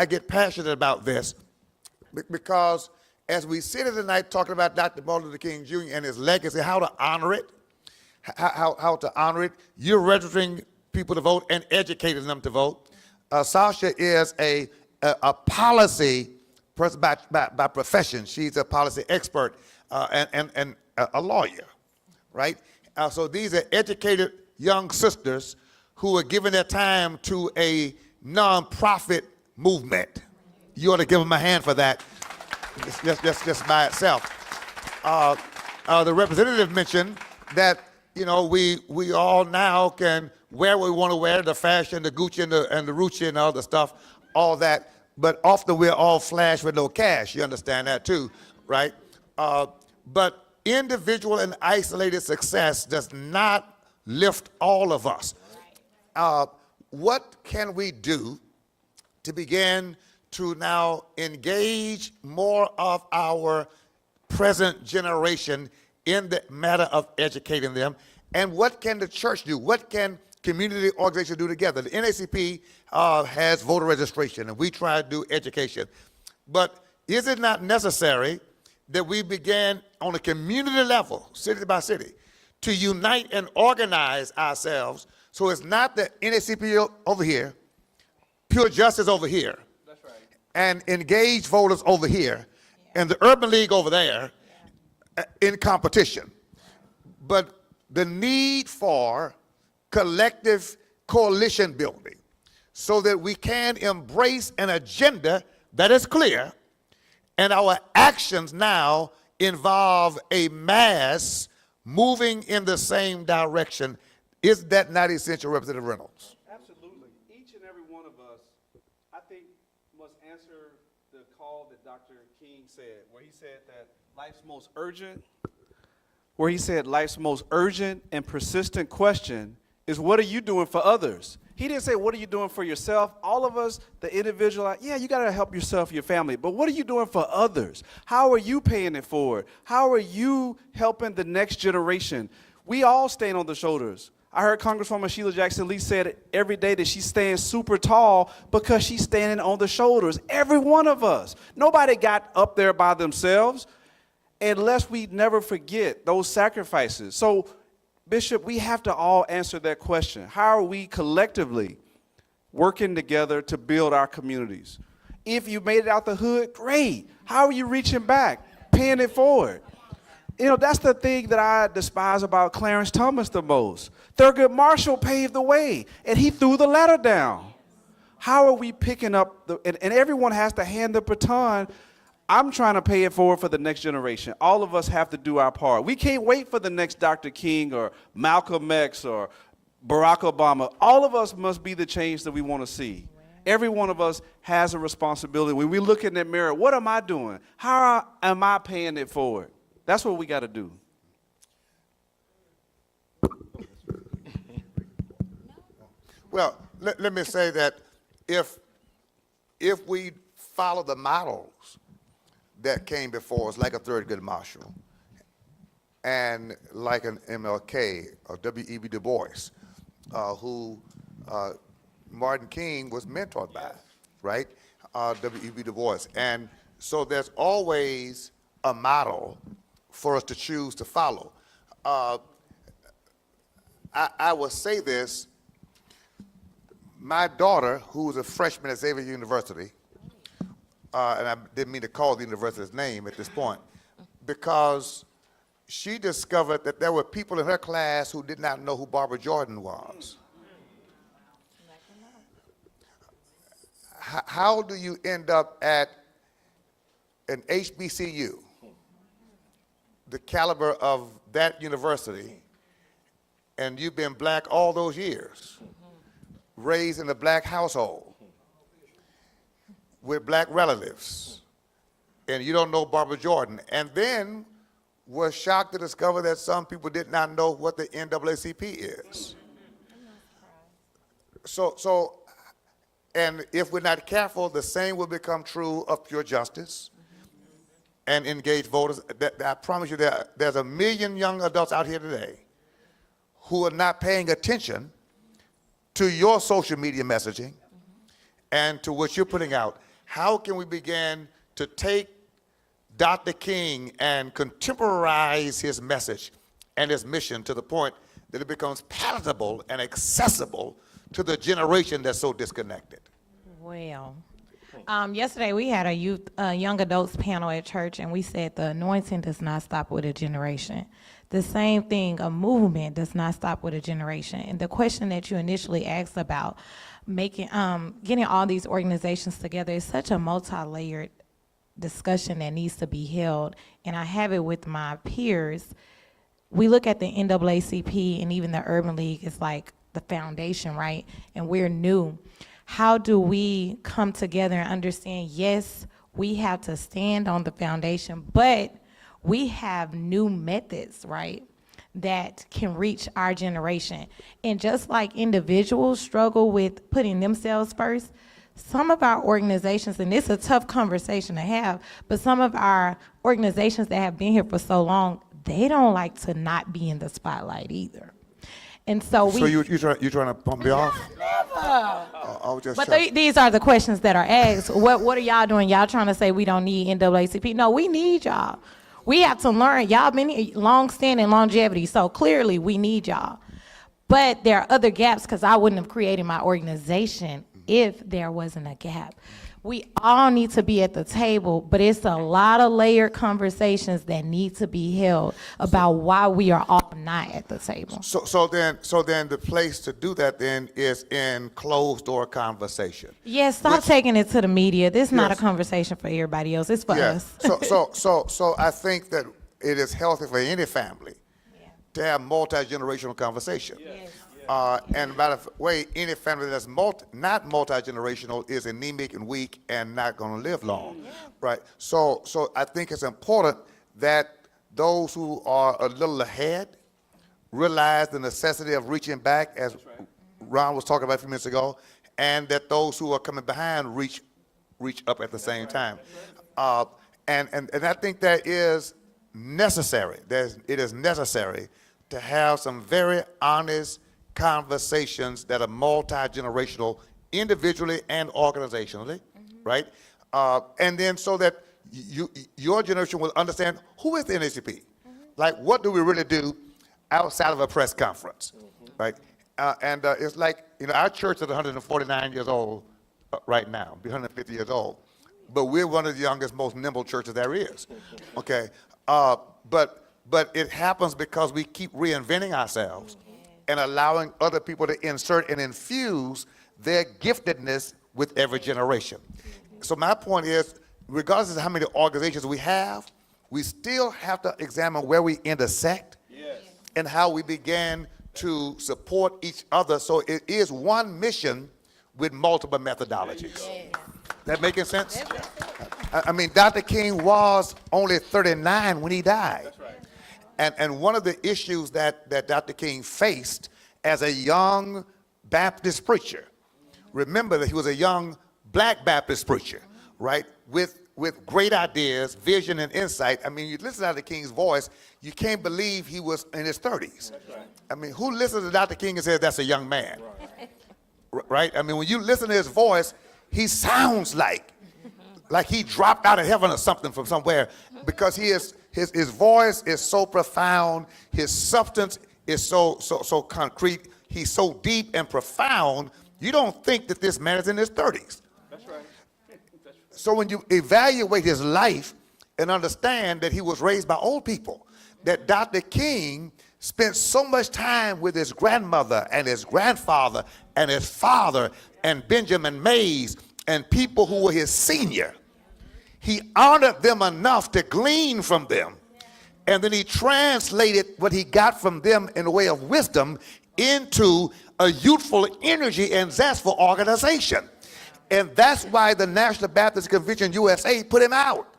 get passionate about this because as we sit here tonight talking about Dr. Martin Luther King Jr. and his legacy, how to honor it, you're registering people to vote and educating them to vote. Sasha is a policy person by profession. She's a policy expert and a lawyer, right? So these are educated young sisters who are giving their time to a nonprofit movement. You ought to give them a hand for that, just by itself. The representative mentioned that, you know, we all now can wear what we want to wear, the fashion, the Gucci and the Rucci and all the stuff, all that, but often we're all flash with no cash. You understand that too, right? But individual and isolated success does not lift all of us. What can we do to begin to now engage more of our present generation in the matter of educating them? And what can the church do? What can community organizations do together? The NAACP has voter registration, and we try to do education. But is it not necessary that we begin on a community level, city by city, to unite and organize ourselves so it's not the NAACP over here, Pure Justice over here, That's right. and engaged voters over here, and the Urban League over there in competition. But the need for collective coalition building so that we can embrace an agenda that is clear, and our actions now involve a mass moving in the same direction Is that not essential, Representative Reynolds? Absolutely. Each and every one of us, I think, must answer the call that Dr. King said, where he said that life's most urgent and persistent question is, what are you doing for others? He didn't say, what are you doing for yourself? All of us, the individual, yeah, you got to help yourself, your family, but what are you doing for others? How are you paying it forward? How are you helping the next generation? We all stand on the shoulders. I heard Congresswoman Sheila Jackson-Lee said it every day that she's staying super tall because she's standing on the shoulders. Every one of us. Nobody got up there by themselves, unless we never forget those sacrifices. So, Bishop, we have to all answer that question. How are we collectively working together to build our communities? If you made it out the hood, great. How are you reaching back, paying it forward? You know, that's the thing that I despise about Clarence Thomas the most. Thurgood Marshall paved the way, and he threw the ladder down. How are we picking up, and everyone has to hand the baton. I'm trying to pay it forward for the next generation. All of us have to do our part. We can't wait for the next Dr. King or Malcolm X or Barack Obama. All of us must be the change that we want to see. Every one of us has a responsibility. When we look in that mirror, what am I doing? How am I paying it forward? That's what we got to do. Well, let me say that if we follow the models that came before us, like a Thurgood Marshall, and like an MLK or W.E.B. Du Bois, who Martin King was mentored by, right? W.E.B. Du Bois. And so there's always a model for us to choose to follow. I will say this, my daughter, who is a freshman at Xavier University, and I didn't mean to call the university's name at this point, because she discovered that there were people in her class who did not know who Barbara Jordan was. How do you end up at an HBCU, the caliber of that university, and you've been black all those years, raised in a black household, with black relatives, and you don't know Barbara Jordan, and then was shocked to discover that some people did not know what the NAACP is. So, and if we're not careful, the same will become true of pure justice and engaged voters. I promise you there's 1 million young adults out here today who are not paying attention to your social media messaging and to what you're putting out. How can we begin to take Dr. King and contemporize his message and his mission to the point that it becomes palatable and accessible to the generation that's so disconnected? Well, yesterday we had a young adults panel at church, and we said the anointing does not stop with a generation. The same thing, a movement does not stop with a generation. And the question that you initially asked about getting all these organizations together is such a multi-layered discussion that needs to be held. And I have it with my peers. We look at the NAACP and even the Urban League is like the foundation, right? And we're new. How do we come together and understand, yes, we have to stand on the foundation, but we have new methods, right, that can reach our generation. And just like individuals struggle with putting themselves first, some of our organizations, and it's a tough conversation to have, but some of our organizations that have been here for so long, they don't like to not be in the spotlight either. And so you're trying to pump me off? Never. But these are the questions that are asked. What are y'all doing? Y'all trying to say we don't need NAACP? No, we need y'all. We have to learn. Y'all been long-standing longevity, so clearly we need y'all. But there are other gaps, because I wouldn't have created my organization if there wasn't a gap. We all need to be at the table, but it's a lot of layered conversations that need to be held about why we are all not at the table. So then the place to do that then is in closed door conversation. Yes, stop taking it to the media. This is not a conversation for everybody else. It's for us. So I think that it is healthy for any family to have multi-generational conversation. And by the way, any family that's not multi-generational is anemic and weak and not going to live long, right? So I think it's important that those who are a little ahead realize the necessity of reaching back, as Ron was talking about a few minutes ago, and that those who are coming behind reach up at the same time. And I think that is necessary. It is necessary to have some very honest conversations that are multi-generational, individually and organizationally, right? And then so that your generation will understand who is the NAACP. Like, what do we really do outside of a press conference, right? And it's like, our church is 149 years old right now, be 150 years old, but we're one of the youngest, most nimble churches there is, okay? But it happens because we keep reinventing ourselves and allowing other people to insert and infuse their giftedness with every generation. So my point is, regardless of how many organizations we have, we still have to examine where we intersect and how we begin to support each other. So it is one mission with multiple methodologies. That making sense? I mean, Dr. King was only 39 when he died. That's right. And one of the issues that Dr. King faced as a young Baptist preacher, remember that he was a young black Baptist preacher, right, with great ideas, vision, and insight. I mean, you listen to Dr. King's voice, you can't believe he was in his 30s. That's right. I mean, who listens to Dr. King and says that's a young man? Right? I mean, when you listen to his voice, he sounds like he dropped out of heaven or something from somewhere, because his voice is so profound, his substance is so concrete, he's so deep and profound, you don't think that this man is in his 30s. That's right. So when you evaluate his life and understand that he was raised by old people, that Dr. King spent so much time with his grandmother and his grandfather and his father and Benjamin Mays and people who were his senior. He honored them enough to glean from them. And then he translated what he got from them in a way of wisdom into a youthful energy and zest for organization. And that's why the National Baptist Convention USA put him out.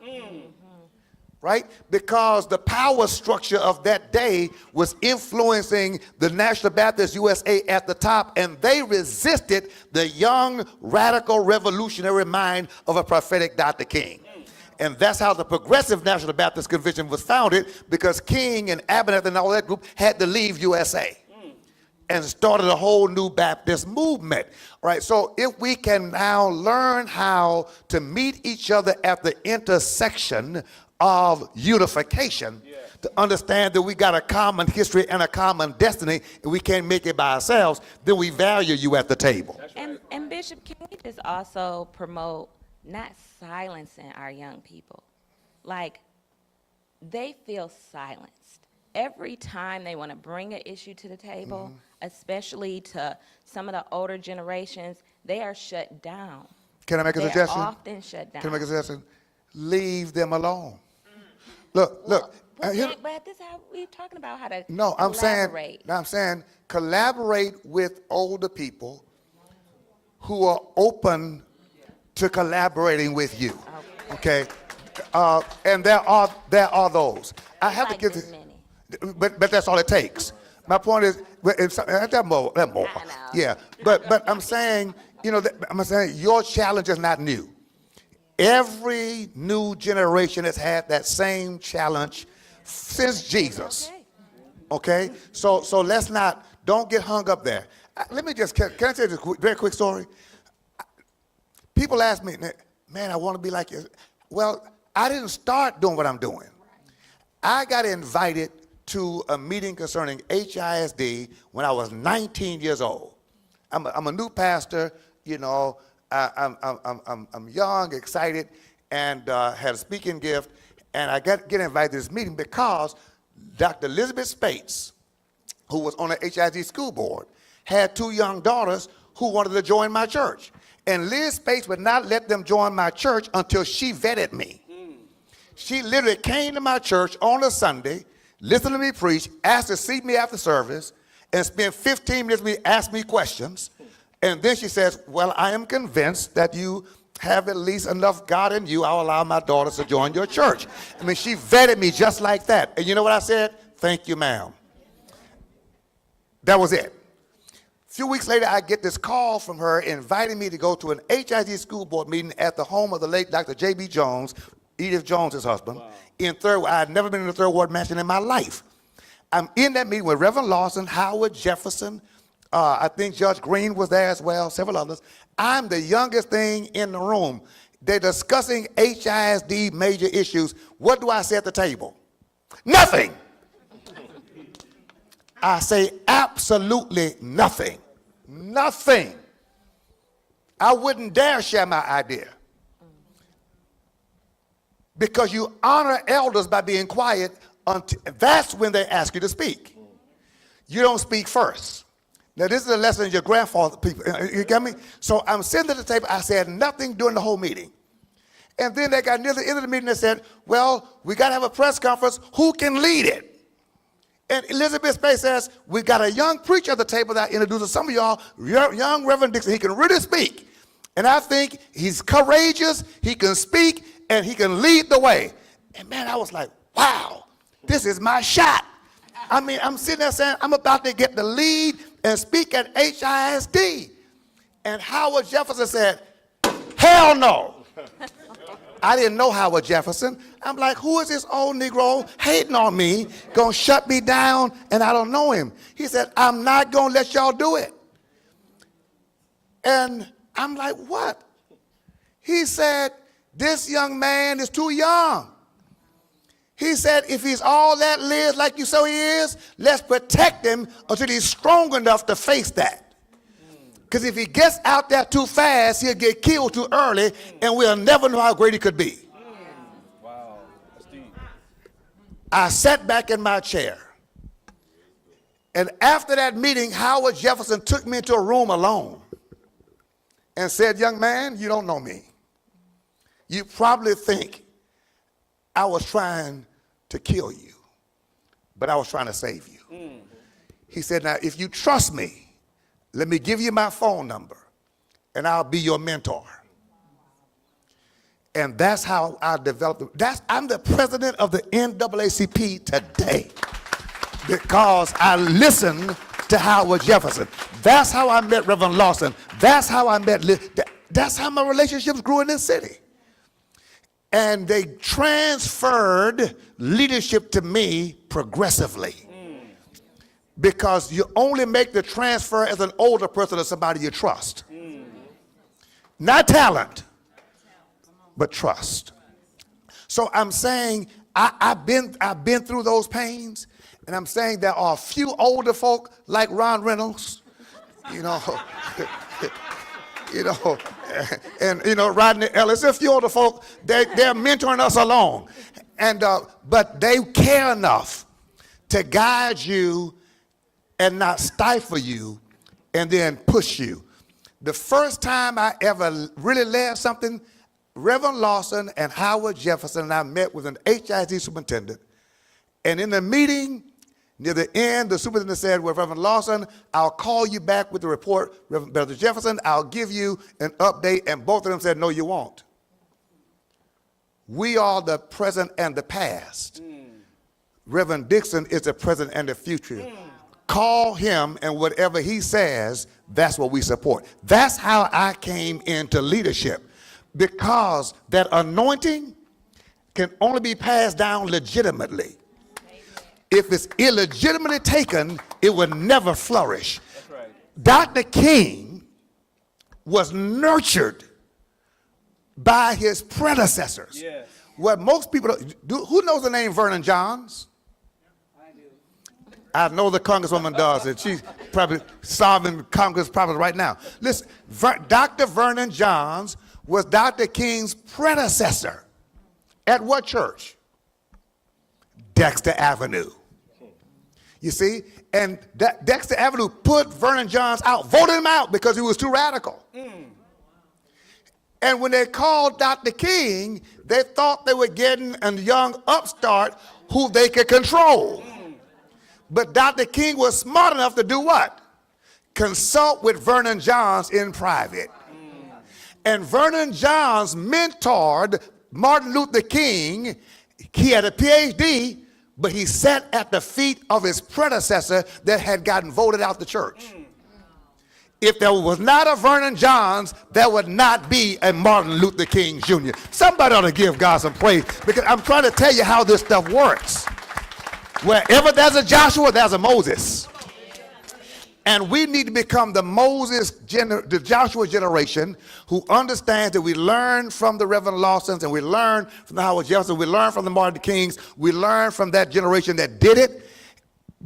Right? Because the power structure of that day was influencing the National Baptist USA at the top, and they resisted the young, radical, revolutionary mind of a prophetic Dr. King. And that's how the Progressive National Baptist Convention was founded, because King and Abernathy and all that group had to leave USA and started a whole new Baptist movement. Right? So if we can now learn how to meet each other at the intersection of unification, to understand that we got a common history and a common destiny, and we can't make it by ourselves, then we value you at the table. And Bishop, can we just also promote not silencing our young people? Like, they feel silenced every time they want to bring an issue to the table, especially to some of the older generations. They are shut down. Can I make a They are suggestion? often shut down. Can I make a suggestion? Leave them alone. Look. But this is how we're talking about how to collaborate. I'm saying collaborate with older people who are open to collaborating with you. Okay? And there are those. I have to give this, but that's all it takes. My point is, that more. I know. Yeah, but I'm saying, I'm saying your challenge is not new. Every new generation has had that same challenge since Jesus. Okay? So don't get hung up there. Let me just, can I tell you this very quick story? People ask me, man, I want to be like you. Well, I didn't start doing what I'm doing. I got invited to a meeting concerning HISD when I was 19 years old. I'm a new pastor, I'm young, excited, and had a speaking gift, and I get invited to this meeting because Dr. Elizabeth Spates, who was on the HISD school board, had two young daughters who wanted to join my church. And Liz Spates would not let them join my church until she vetted me. She literally came to my church on a Sunday, listened to me preach, asked to see me after service, and spent 15 minutes with me, asked me questions. And then she says, well, I am convinced that you have at least enough God in you. I'll allow my daughters to join your church. I mean, she vetted me just like that. And you know what I said? Thank you, ma'am. That was it. A few weeks later, I get this call from her inviting me to go to an HIG school board meeting at the home of the late Dr. J.B. Jones, Edith Jones' husband, in Third Ward. I had never been in a Third Ward mansion in my life. I'm in that meeting with Reverend Lawson, Howard Jefferson, I think Judge Green was there as well, several others. I'm the youngest thing in the room. They're discussing HISD major issues. What do I say at the table? Nothing. I say absolutely nothing. Nothing. I wouldn't dare share my idea. Because you honor elders by being quiet. That's when they ask you to speak. You don't speak first. Now, this is a lesson your grandfather, people, you get me? So I'm sitting at the table. I said nothing during the whole meeting. And then they got near the end of the meeting and said, well, we got to have a press conference. Who can lead it? And Elizabeth Space says, we got a young preacher at the table that introduces some of y'all, young Reverend Dixon. He can really speak. And I think he's courageous, he can speak, and he can lead the way. And man, I was like, wow, this is my shot. I mean, I'm sitting there saying, I'm about to get the lead and speak at HISD. And Howard Jefferson said, hell no. I didn't know Howard Jefferson. I'm like, who is this old Negro hating on me, gonna shut me down, and I don't know him? He said, I'm not gonna let y'all do it. And I'm like, what? He said, this young man is too young. He said, if he's all that lives like you say he is, let's protect him until he's strong enough to face that. Because if he gets out there too fast, he'll get killed too early, and we'll never know how great he could be. Wow, that's deep. I sat back in my chair. And after that meeting, Howard Jefferson took me into a room alone and said, young man, you don't know me. You probably think I was trying to kill you, but I was trying to save you. He said, now, if you trust me, let me give you my phone number, and I'll be your mentor. And that's how I developed. I'm the president of the NAACP today because I listened to Howard Jefferson. That's how I met Reverend Lawson. That's how I met. That's how my relationships grew in this city. And they transferred leadership to me progressively. Because you only make the transfer as an older person or somebody you trust. Not talent, but trust. So I'm saying I've been through those pains, and I'm saying there are a few older folk like Ron Reynolds, you know, and Rodney Ellis. A few older folk, they're mentoring us along, and but they care enough to guide you and not stifle you and then push you. The first time I ever really led something, Reverend Lawson and Howard Jefferson and I met with an HID superintendent. And in the meeting, near the end, the superintendent said, well, Reverend Lawson, I'll call you back with the report. Reverend Brother Jefferson, I'll give you an update. And both of them said, no, you won't. We are the present and the past. Reverend Dixon is the present and the future. Call him, and whatever he says, that's what we support. That's how I came into leadership, because that anointing can only be passed down legitimately. If it's illegitimately taken, it will never flourish. That's right. Dr. King was nurtured by his predecessors. Yes. What most people do, who knows the name Vernon Johns? I know the Congresswoman does, and she's probably solving Congress problems right now. Listen, Dr. Vernon Johns was Dr. King's predecessor. At what church? Dexter Avenue. You see? And Dexter Avenue put Vernon Johns out, voted him out because he was too radical. And when they called Dr. King, they thought they were getting a young upstart who they could control. But Dr. King was smart enough to do what? Consult with Vernon Johns in private. And Vernon Johns mentored Martin Luther King. He had a PhD, but he sat at the feet of his predecessor that had gotten voted out the church. If there was not a Vernon Johns, there would not be a Martin Luther King Jr. Somebody ought to give God some praise, because I'm trying to tell you how this stuff works. Wherever there's a Joshua, there's a Moses. And we need to become the Joshua generation who understands that we learn from the Reverend Lawsons, and we learn from the Howard Jefferson, we learn from the Martin Luther Kings, we learn from that generation that did it,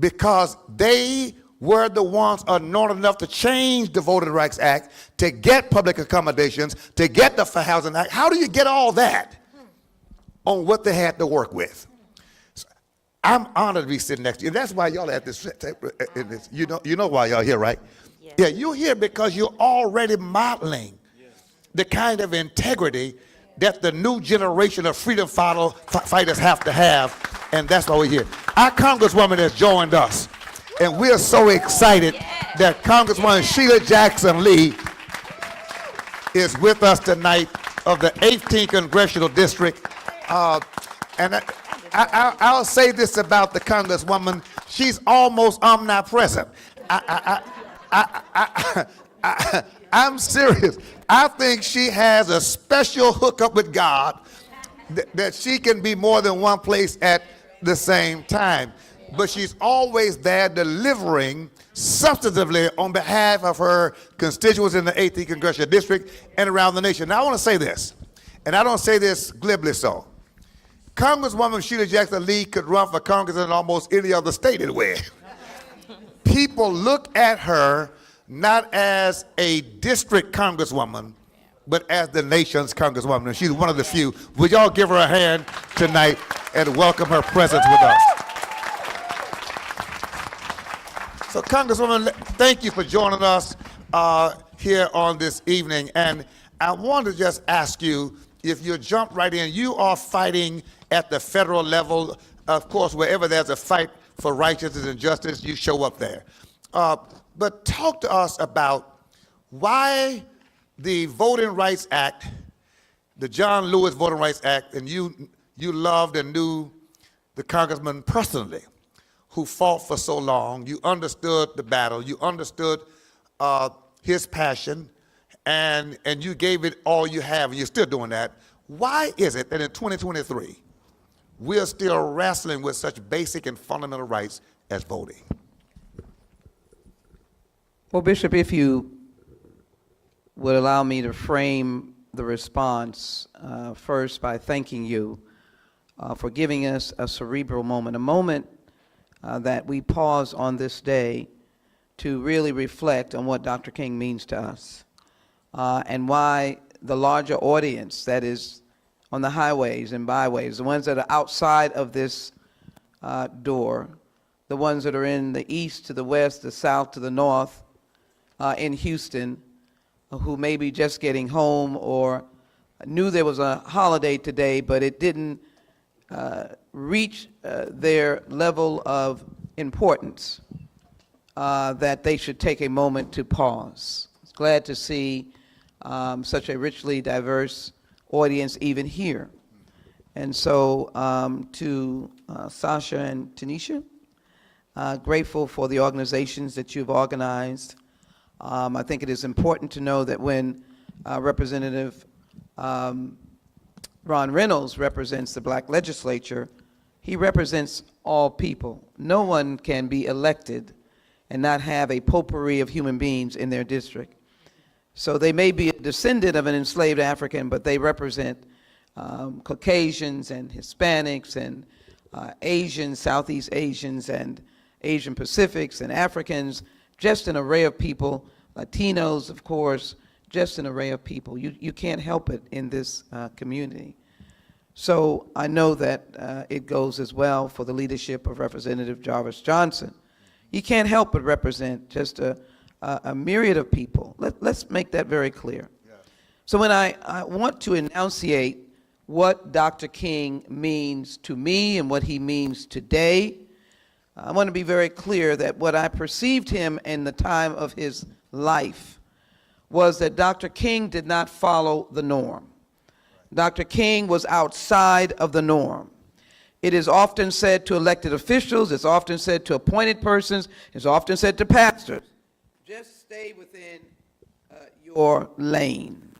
because they were the ones anointed enough to change the Voting Rights Act, to get public accommodations, to get the Fair Housing Act. How do you get all that on what they had to work with? So I'm honored to be sitting next to you. And that's why y'all at this. You know why y'all here, right? Yes. Yeah, you're here because you're already modeling the kind of integrity that the new generation of freedom fighters have to have, and that's why we're here. Our Congresswoman has joined us. And we're so excited that Congresswoman Sheila Jackson Lee is with us tonight of the 18th Congressional District. And I'll say this about the Congresswoman. She's almost omnipresent. I'm serious. I think she has a special hookup with God that she can be more than one place at the same time. But she's always there delivering substantively on behalf of her constituents in the 18th Congressional District and around the nation. Now, I want to say this, and I don't say this glibly so. Congresswoman Sheila Jackson Lee could run for Congress in almost any other state anywhere. People look at her not as a district congresswoman, but as the nation's congresswoman. And she's one of the few. Would y'all give her a hand tonight and welcome her presence with us? So, Congresswoman, thank you for joining us here on this evening. And I want to just ask you, if you jump right in, you are fighting at the federal level. Of course, wherever there's a fight for righteousness and justice, you show up there. But talk to us about why the Voting Rights Act, the John Lewis Voting Rights Act, and you loved and knew the congressman personally, who fought for so long. You understood the battle. You understood his passion, and you gave it all you have, and you're still doing that. Why is it that in 2023, we're still wrestling with such basic and fundamental rights as voting? Well, Bishop, if you would allow me to frame the response first by thanking you for giving us a cerebral moment, a moment that we pause on this day to really reflect on what Dr. King means to us, and why the larger audience that is on the highways and byways, the ones that are outside of this door, the ones that are in the east to the west, the south to the north, in Houston, who may be just getting home or knew there was a holiday today, but it didn't reach their level of importance, that they should take a moment to pause. I was glad to see such a richly diverse audience even here. And so to Sasha and Tanisha, grateful for the organizations that you've organized. I think it is important to know that when Representative Ron Reynolds represents the black legislature, he represents all people. No one can be elected and not have a potpourri of human beings in their district. So they may be a descendant of an enslaved African, but they represent Caucasians and Hispanics and Asians, Southeast Asians and Asian Pacifics and Africans, just an array of people, Latinos, of course, just an array of people. You can't help it in this community. So I know that it goes as well for the leadership of Representative Jarvis Johnson. He can't help but represent just a myriad of people. Let's make that very clear. Yeah. So when I want to enunciate what Dr. King means to me and what he means today, I want to be very clear that what I perceived him in the time of his life was that Dr. King did not follow the norm. Dr. King was outside of the norm. It is often said to elected officials, it's often said to appointed persons, it's often said to pastors, just stay within your lane.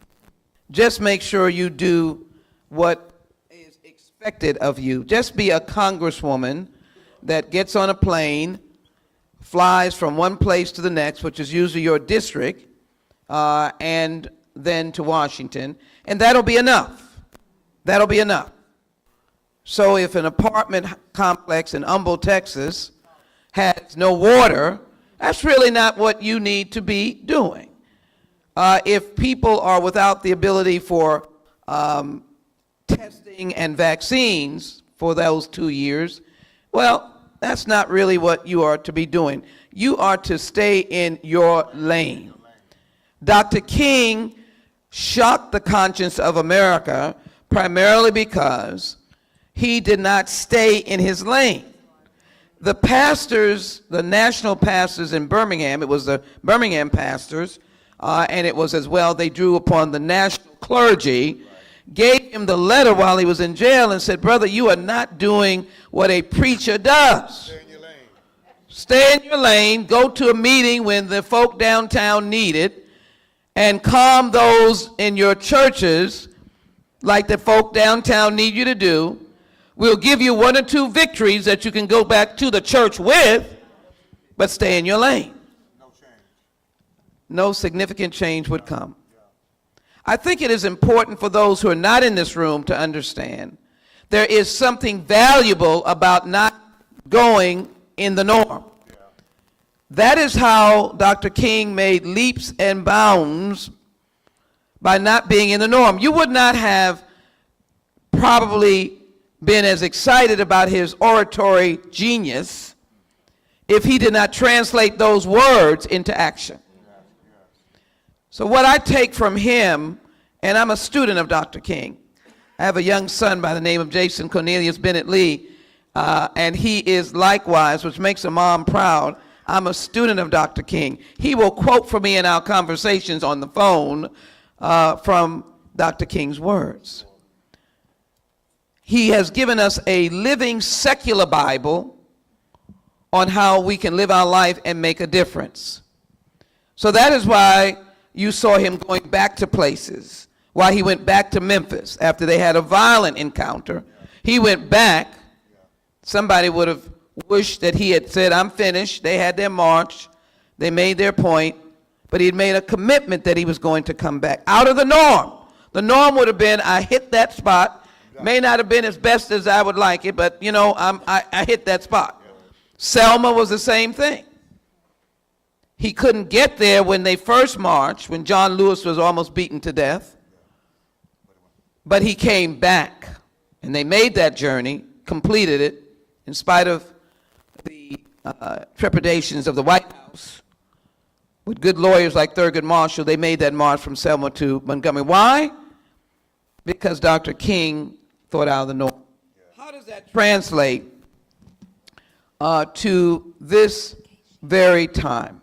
Just make sure you do what is expected of you. Just be a congresswoman that gets on a plane, flies from one place to the next, which is usually your district, and then to Washington, and that'll be enough. That'll be enough. So if an apartment complex in Humble, Texas has no water, that's really not what you need to be doing. If people are without the ability for testing and vaccines for those 2 years, well, that's not really what you are to be doing. You are to stay in your lane. Dr. King shocked the conscience of America primarily because he did not stay in his lane. The pastors, the national pastors in Birmingham, it was the Birmingham pastors, and it was as well, they drew upon the national clergy, gave him the letter while he was in jail and said, brother, you are not doing what a preacher does. Stay in your lane. Stay in your lane, go to a meeting when the folk downtown need it, and calm those in your churches like the folk downtown need you to do. We'll give you 1 or 2 victories that you can go back to the church with, but stay in your lane. No change. No significant change would come. I think it is important for those who are not in this room to understand there is something valuable about not going in the norm. That is how Dr. King made leaps and bounds by not being in the norm. You would not have probably been as excited about his oratory genius if he did not translate those words into action. So what I take from him, and I'm a student of Dr. King. I have a young son by the name of Jason Cornelius Bennett Lee, and he is likewise, which makes a mom proud. I'm a student of Dr. King. He will quote for me in our conversations on the phone from Dr. King's words. He has given us a living secular Bible on how we can live our life and make a difference. So that is why you saw him going back to places, why he went back to Memphis after they had a violent encounter. He went back. Somebody would have wished that he had said, I'm finished. They had their march. They made their point. But he had made a commitment that he was going to come back out of the norm. The norm would have been, I hit that spot. May not have been as best as I would like it, but, you know, I hit that spot. Selma was the same thing. He couldn't get there when they first marched, when John Lewis was almost beaten to death. But he came back, and they made that journey, completed it, in spite of the trepidations of the White House. With good lawyers like Thurgood Marshall, they made that march from Selma to Montgomery. Why? Because Dr. King thought out of the norm. How does that translate to this very time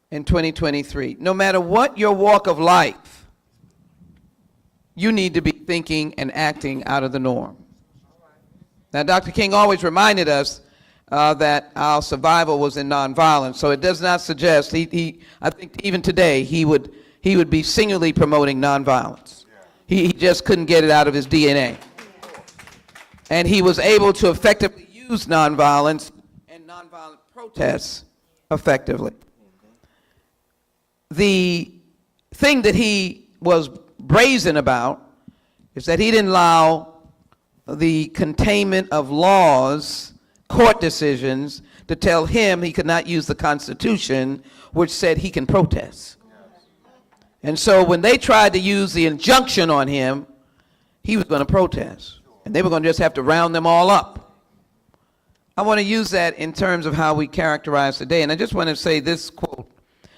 in 2023? No matter what your walk of life, you need to be thinking and acting out of the norm. Now, Dr. King always reminded us that our survival was in nonviolence, so it does not suggest, I think even today, he would be singularly promoting nonviolence. He just couldn't get it out of his DNA. And he was able to effectively use nonviolence and nonviolent protests effectively. The thing that he was brazen about is that he didn't allow the containment of laws, court decisions, to tell him he could not use the Constitution, which said he can protest. And so when they tried to use the injunction on him, he was going to protest. And they were going to just have to round them all up. I want to use that in terms of how we characterize today. And I just want to say this quote.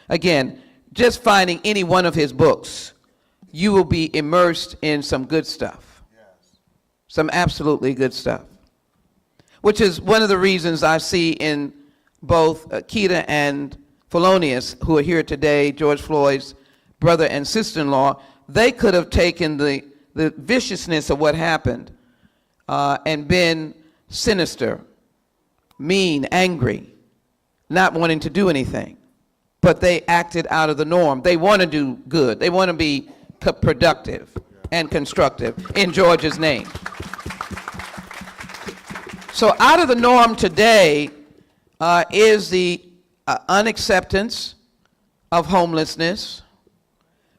Again, just finding any one of his books, you will be immersed in some good stuff. Some absolutely good stuff. which is one of the reasons I see in both Keita and Felonius, who are here today, George Floyd's brother and sister-in-law. They could have taken the viciousness of what happened and been sinister, mean, angry, not wanting to do anything. But they acted out of the norm. They want to do good. They want to be productive and constructive in George's name. So out of the norm today is the unacceptance of homelessness.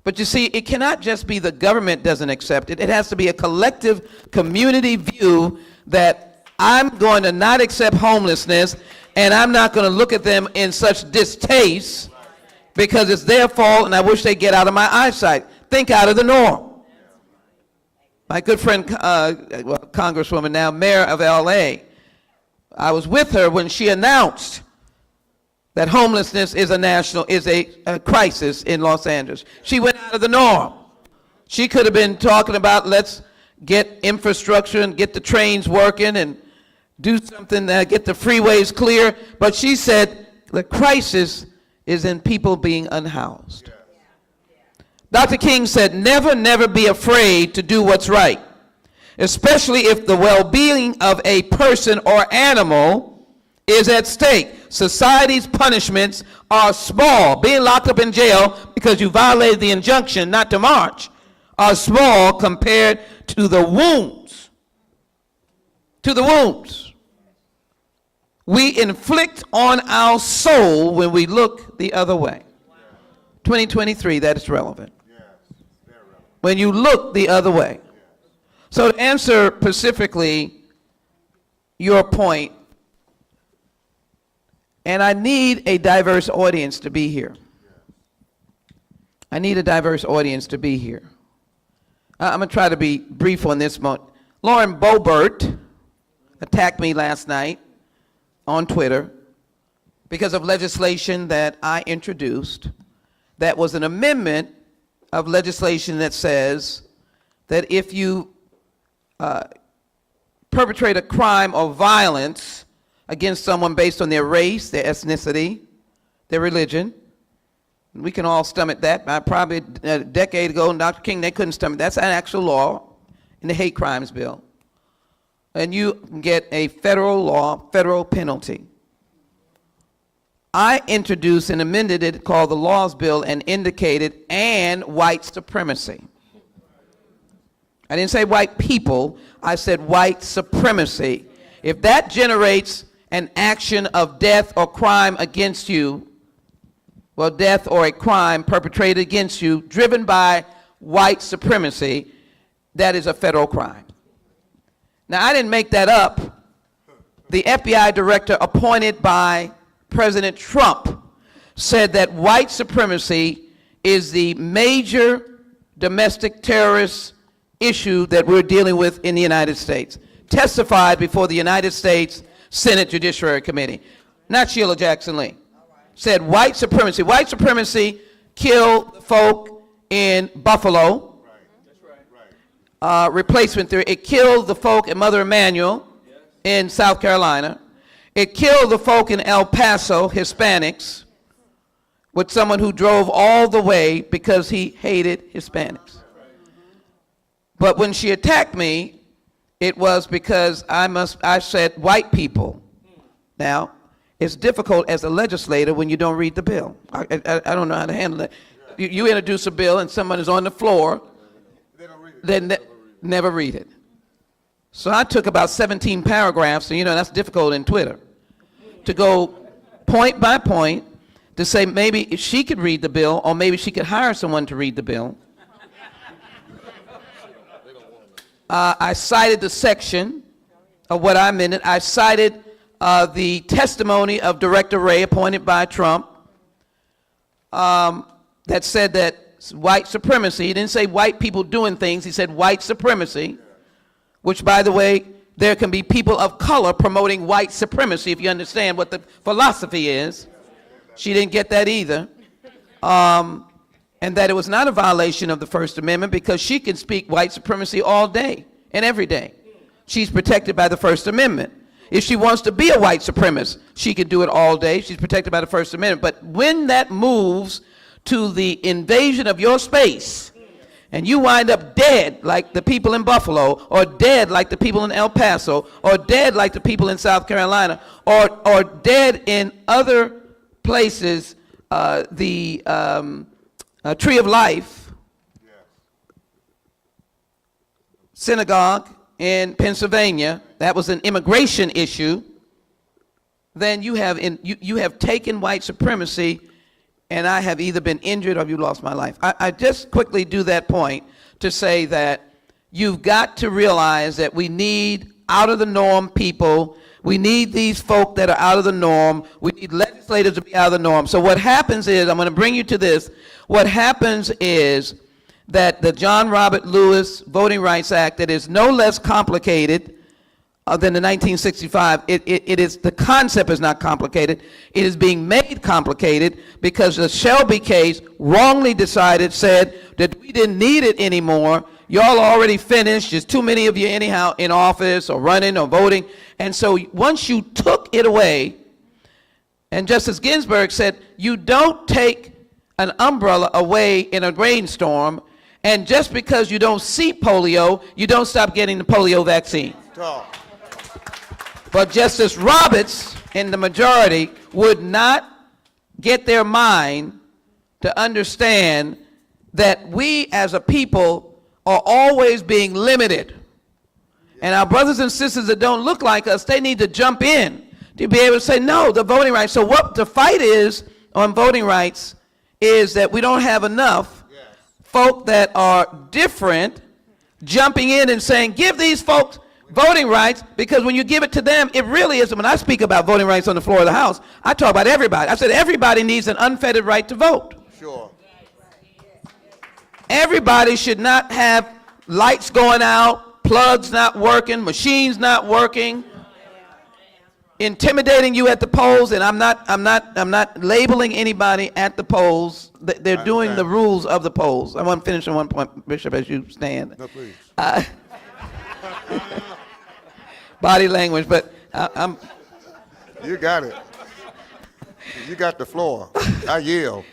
But you see, it cannot just be the government doesn't accept it. It has to be a collective community view that I'm going to not accept homelessness, and I'm not going to look at them in such distaste because it's their fault and I wish they'd get out of my eyesight. Think out of the norm. My good friend, Congresswoman, now Mayor of LA, I was with her when she announced that homelessness is a crisis in Los Angeles. She went out of the norm. She could have been talking about let's get infrastructure and get the trains working and do something that get the freeways clear. But she said the crisis is in people being unhoused. Dr. King said, never, never be afraid to do what's right, especially if the well-being of a person or animal is at stake. Society's punishments are small. Being locked up in jail because you violated the injunction not to march are small compared to the wounds. To the wounds we inflict on our soul when we look the other way. 2023, that is relevant. When you look the other way. So to answer specifically your point, and I need a diverse audience to be here. I need a diverse audience to be here. I'm going to try to be brief on this one. Lauren Boebert attacked me last night on Twitter because of legislation that I introduced that was an amendment of legislation that says that if you perpetrate a crime or violence against someone based on their race, their ethnicity, their religion, we can all stomach that. Probably a decade ago, Dr. King, they couldn't stomach that. That's an actual law in the hate crimes bill. And you get a federal law, federal penalty. I introduced and amended it called the Laws Bill and indicated and white supremacy. I didn't say white people, I said white supremacy. If that generates an action of death or crime against you, well, death or a crime perpetrated against you driven by white supremacy, that is a federal crime. Now, I didn't make that up. The FBI director appointed by President Trump said that white supremacy is the major domestic terrorist issue that we're dealing with in the United States. Testified before the United States Senate Judiciary Committee. Not Sheila Jackson Lee. Said white supremacy killed folk in Buffalo. Replacement theory. It killed the folk in Mother Emanuel in South Carolina. It killed the folk in El Paso, Hispanics, with someone who drove all the way because he hated Hispanics. But when she attacked me, it was because I said white people. Now, it's difficult as a legislator when you don't read the bill. I don't know how to handle it. You introduce a bill and someone is on the floor, they never read it. So I took about 17 paragraphs, and that's difficult in Twitter, to go point by point to say maybe if she could read the bill, or maybe she could hire someone to read the bill. I cited the section of what I meant. I cited the testimony of Director Wray, appointed by Trump, that said that white supremacy, he didn't say white people doing things, he said white supremacy, which, by the way, there can be people of color promoting white supremacy, if you understand what the philosophy is. She didn't get that either. And that it was not a violation of the First Amendment because she can speak white supremacy all day and every day. She's protected by the First Amendment. If she wants to be a white supremacist, she can do it all day. She's protected by the First Amendment. But when that moves to the invasion of your space, and you wind up dead like the people in Buffalo, or dead like the people in El Paso, or dead like the people in South Carolina, or dead in other places, the Tree of Life synagogue in Pennsylvania, that was an immigration issue, then you have taken white supremacy, and I have either been injured or you lost my life. I just quickly do that point to say that you've got to realize that we need out of the norm people. We need these folk that are out of the norm. We need legislators to be out of the norm. So what happens is, I'm going to bring you to this, what happens is that the John Robert Lewis Voting Rights Act, that is no less complicated than the 1965, it is, the concept is not complicated. It is being made complicated because the Shelby case wrongly said that we didn't need it anymore. Y'all already finished. There's too many of you anyhow in office or running or voting. And so once you took it away, and Justice Ginsburg said, you don't take an umbrella away in a rainstorm, and just because you don't see polio, you don't stop getting the polio vaccine. But Justice Roberts and the majority would not get their mind to understand that we as a people are always being limited. And our brothers and sisters that don't look like us, they need to jump in to be able to say, no, the voting rights. So what the fight is on voting rights is that we don't have enough folk that are different jumping in and saying, give these folks voting rights, because when you give it to them, it really is. When I speak about voting rights on the floor of the House, I talk about everybody. I said everybody needs an unfettered right to vote. Sure. Everybody should not have lights going out, plugs not working, machines not working, intimidating you at the polls. And I'm not labeling anybody at the polls. They're doing the rules of the polls. I want to finish on one point, Bishop, as you stand. No, please. Body language, but I'm. You got it. You got the floor. I yield.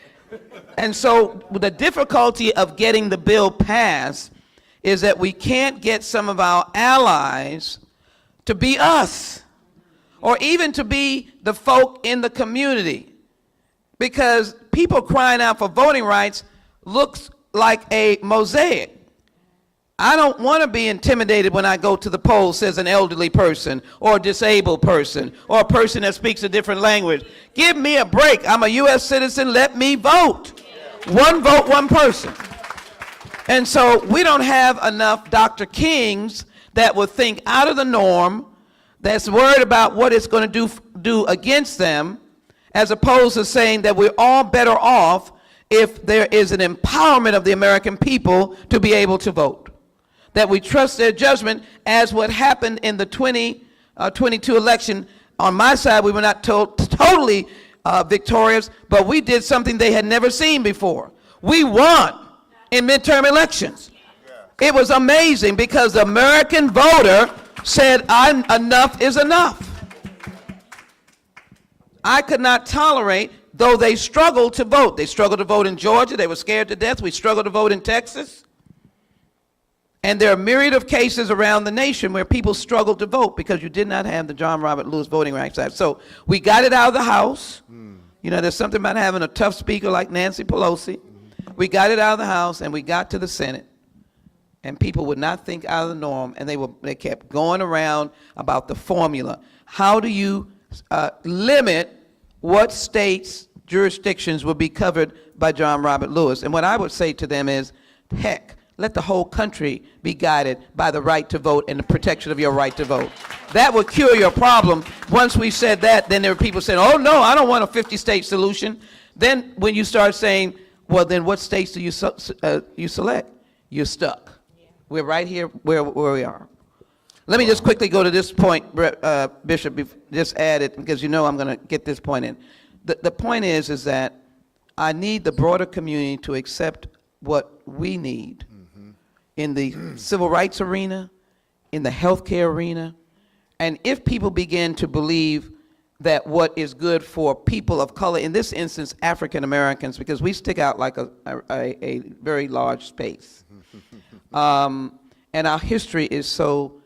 And so the difficulty of getting the bill passed is that we can't get some of our allies to be us, or even to be the folk in the community, because people crying out for voting rights looks like a mosaic. I don't want to be intimidated when I go to the polls, says an elderly person or a disabled person or a person that speaks a different language. Give me a break. I'm a U.S. citizen. Let me vote. One vote, one person. And so we don't have enough Dr. Kings that will think out of the norm, that's worried about what it's going to do against them, as opposed to saying that we're all better off if there is an empowerment of the American people to be able to vote. That we trust their judgment, as what happened in the 2022 election. On my side, we were not totally victorious, but we did something they had never seen before. We won in midterm elections. It was amazing because the American voter said, enough is enough. I could not tolerate, though they struggled to vote. They struggled to vote in Georgia. They were scared to death. We struggled to vote in Texas. And there are a myriad of cases around the nation where people struggled to vote because you did not have the John Robert Lewis Voting Rights Act. So we got it out of the House. You know, there's something about having a tough speaker like Nancy Pelosi. We got it out of the House, and we got to the Senate. And people would not think out of the norm, and they kept going around about the formula. How do you limit what states' jurisdictions will be covered by John Robert Lewis? And what I would say to them is, heck, let the whole country be guided by the right to vote and the protection of your right to vote. That will cure your problem. Once we said that, then there were people saying, oh no, I don't want a 50-state solution. Then when you start saying, well, then what states do you select? You're stuck. We're right here where we are. Let me just quickly go to this point, Bishop, just add it, because you know I'm going to get this point in. The point is that I need the broader community to accept what we need in the civil rights arena, in the healthcare arena, And if people begin to believe that what is good for people of color, in this instance, African Americans, because we stick out like a very large space. And our history is so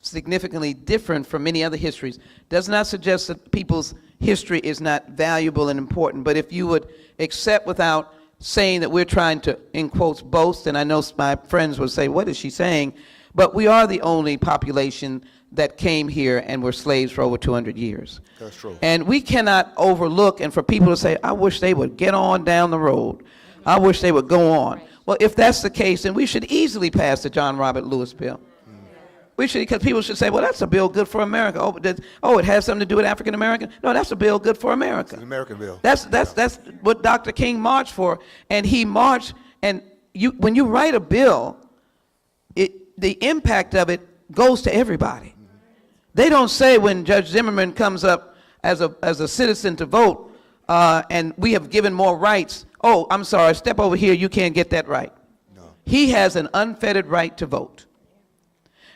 significantly different from many other histories. Does not suggest that people's history is not valuable and important, but if you would accept without saying that we're trying to, in quotes, boast, and I know my friends would say, what is she saying? But we are the only population that came here and were slaves for over 200 years. That's true. And we cannot overlook, and for people to say, I wish they would get on down the road. I wish they would go on. Well, if that's the case, then we should easily pass the John Robert Lewis bill. We should, because people should say, well, that's a bill good for America. Oh, it has something to do with African American? No, that's a bill good for America. It's an American bill. That's what Dr. King marched for. And he marched, and when you write a bill, the impact of it goes to everybody. They don't say when Judge Zimmerman comes up as a citizen to vote, and we have given more rights, oh, I'm sorry, step over here, you can't get that right. No. He has an unfettered right to vote.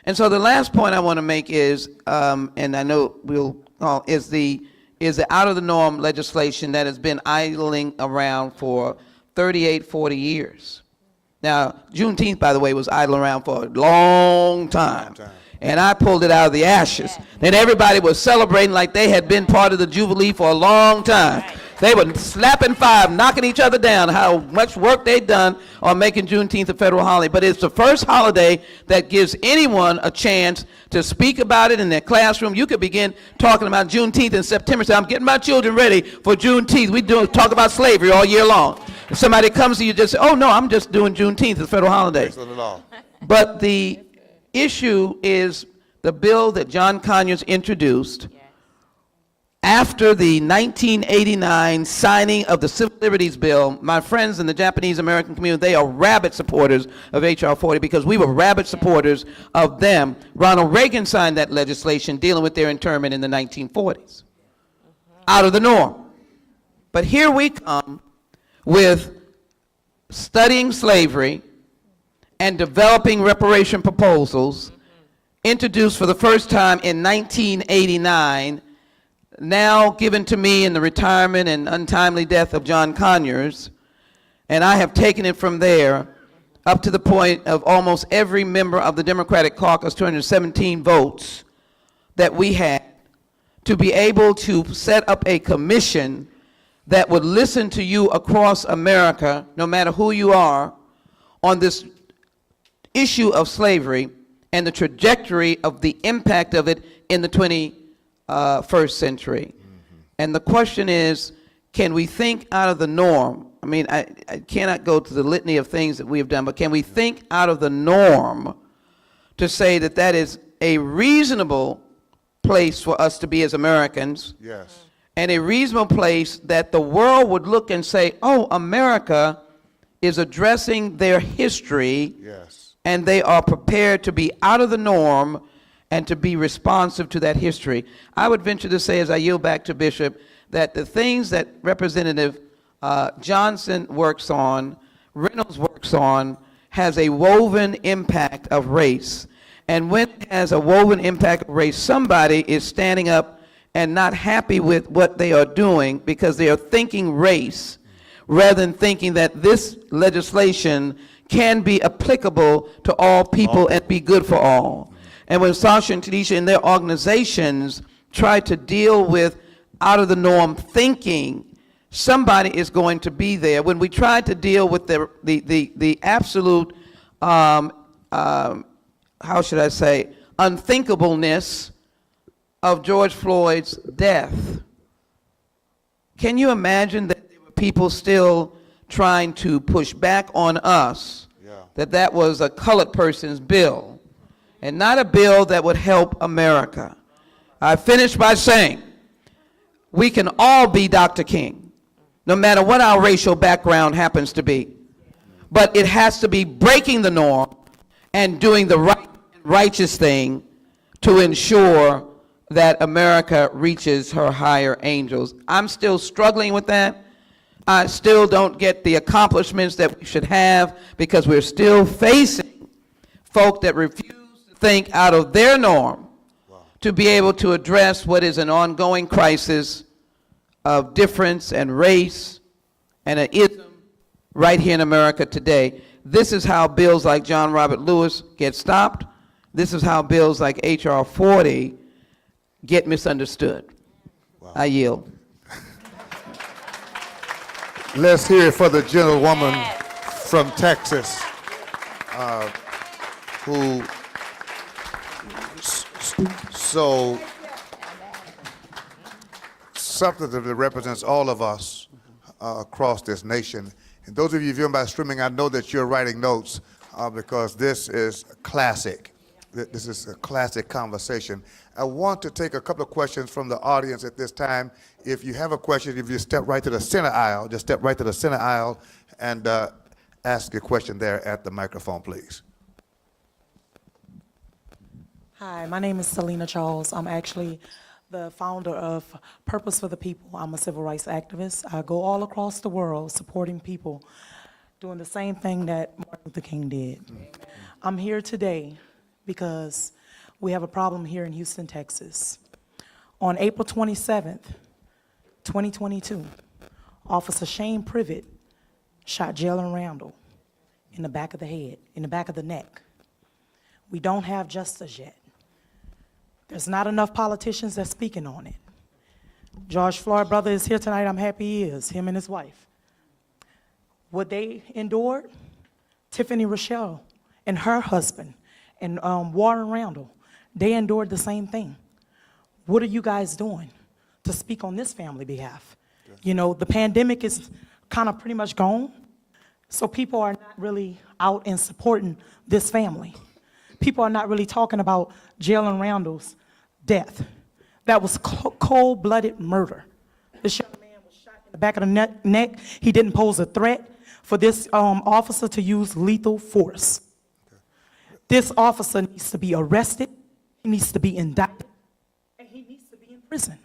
And so the last point I want to make is, and I know is the out of the norm legislation that has been idling around for 38, 40 years. Now, Juneteenth, by the way, was idling around for a long time. And I pulled it out of the ashes. Then everybody was celebrating like they had been part of the Jubilee for a long time. They were slapping five, knocking each other down, how much work they'd done on making Juneteenth a federal holiday. But it's the first holiday that gives anyone a chance to speak about it in their classroom. You could begin talking about Juneteenth in September. Say, I'm getting my children ready for Juneteenth. We talk about slavery all year long. If somebody comes to you, just say, oh, no, I'm just doing Juneteenth, it's a federal holiday. But the issue is the bill that John Conyers introduced after the 1989 signing of the Civil Liberties Bill. My friends in the Japanese American community, they are rabid supporters of H.R. 40 because we were rabid supporters of them. Ronald Reagan signed that legislation dealing with their internment in the 1940s. Out of the norm. But here we come with studying slavery and developing reparation proposals introduced for the first time in 1989, now given to me in the retirement and untimely death of John Conyers, and I have taken it from there up to the point of almost every member of the Democratic caucus, 217 votes that we had, to be able to set up a commission that would listen to you across America, no matter who you are, on this issue of slavery and the trajectory of the impact of it in the 21st century. And the question is, can we think out of the norm? I mean, I cannot go to the litany of things that we have done, but can we think out of the norm to say that that is a reasonable place for us to be as Americans? Yes. And a reasonable place that the world would look and say, oh, America is addressing their history. Yes. And they are prepared to be out of the norm and to be responsive to that history. I would venture to say, as I yield back to Bishop, that the things that Representative Johnson works on, Reynolds works on, has a woven impact of race. And when it has a woven impact of race, somebody is standing up and not happy with what they are doing because they are thinking race rather than thinking that this legislation can be applicable to all people and be good for all. And when Sasha and Tanisha and their organizations try to deal with out of the norm thinking, somebody is going to be there. When we try to deal with the absolute, how should I say, unthinkableness of George Floyd's death, can you imagine that there were people still trying to push back on us that was a colored person's bill and not a bill that would help America? I finish by saying we can all be Dr. King, no matter what our racial background happens to be. But it has to be breaking the norm and doing the right and righteous thing to ensure that America reaches her higher angels. I'm still struggling with that. I still don't get the accomplishments that we should have because we're still facing folk that refuse to think out of their norm to be able to address what is an ongoing crisis of difference and race and an ism right here in America today. This is how bills like John Robert Lewis get stopped. This is how bills like H.R. 40 get misunderstood. Wow. I yield. Let's hear it for the gentlewoman from Texas, who so substantively represents all of us across this nation. And those of you viewing by streaming, I know that you're writing notes because this is classic. This is a classic conversation. I want to take a couple of questions from the audience at this time. If you have a question, if you step right to the center aisle, just step right to the center aisle and ask your question there at the microphone, please. Hi, my name is Selena Charles. I'm actually the founder of Purpose for the People. I'm a civil rights activist. I go all across the world supporting people, doing the same thing that Martin Luther King did. I'm here today because we have a problem here in Houston, Texas. On April 27th, 2022, Officer Shane Privet shot Jalen Randall in the back of the head, in the back of the neck. We don't have justice yet. There's not enough politicians that's speaking on it. George Floyd brother is here tonight. I'm happy he is, him and his wife. What they endured, Tiffany Rochelle and her husband and Warren Randall, they endured the same thing. What are you guys doing to speak on this family behalf? You know, the pandemic is kind of pretty much gone, so people are not really out and supporting this family. People are not really talking about Jalen Randall's death. That was cold-blooded murder. This young man was shot in the back of the neck. He didn't pose a threat for this officer to use lethal force. This officer needs to be arrested, he needs to be indicted, and he needs to be in prison.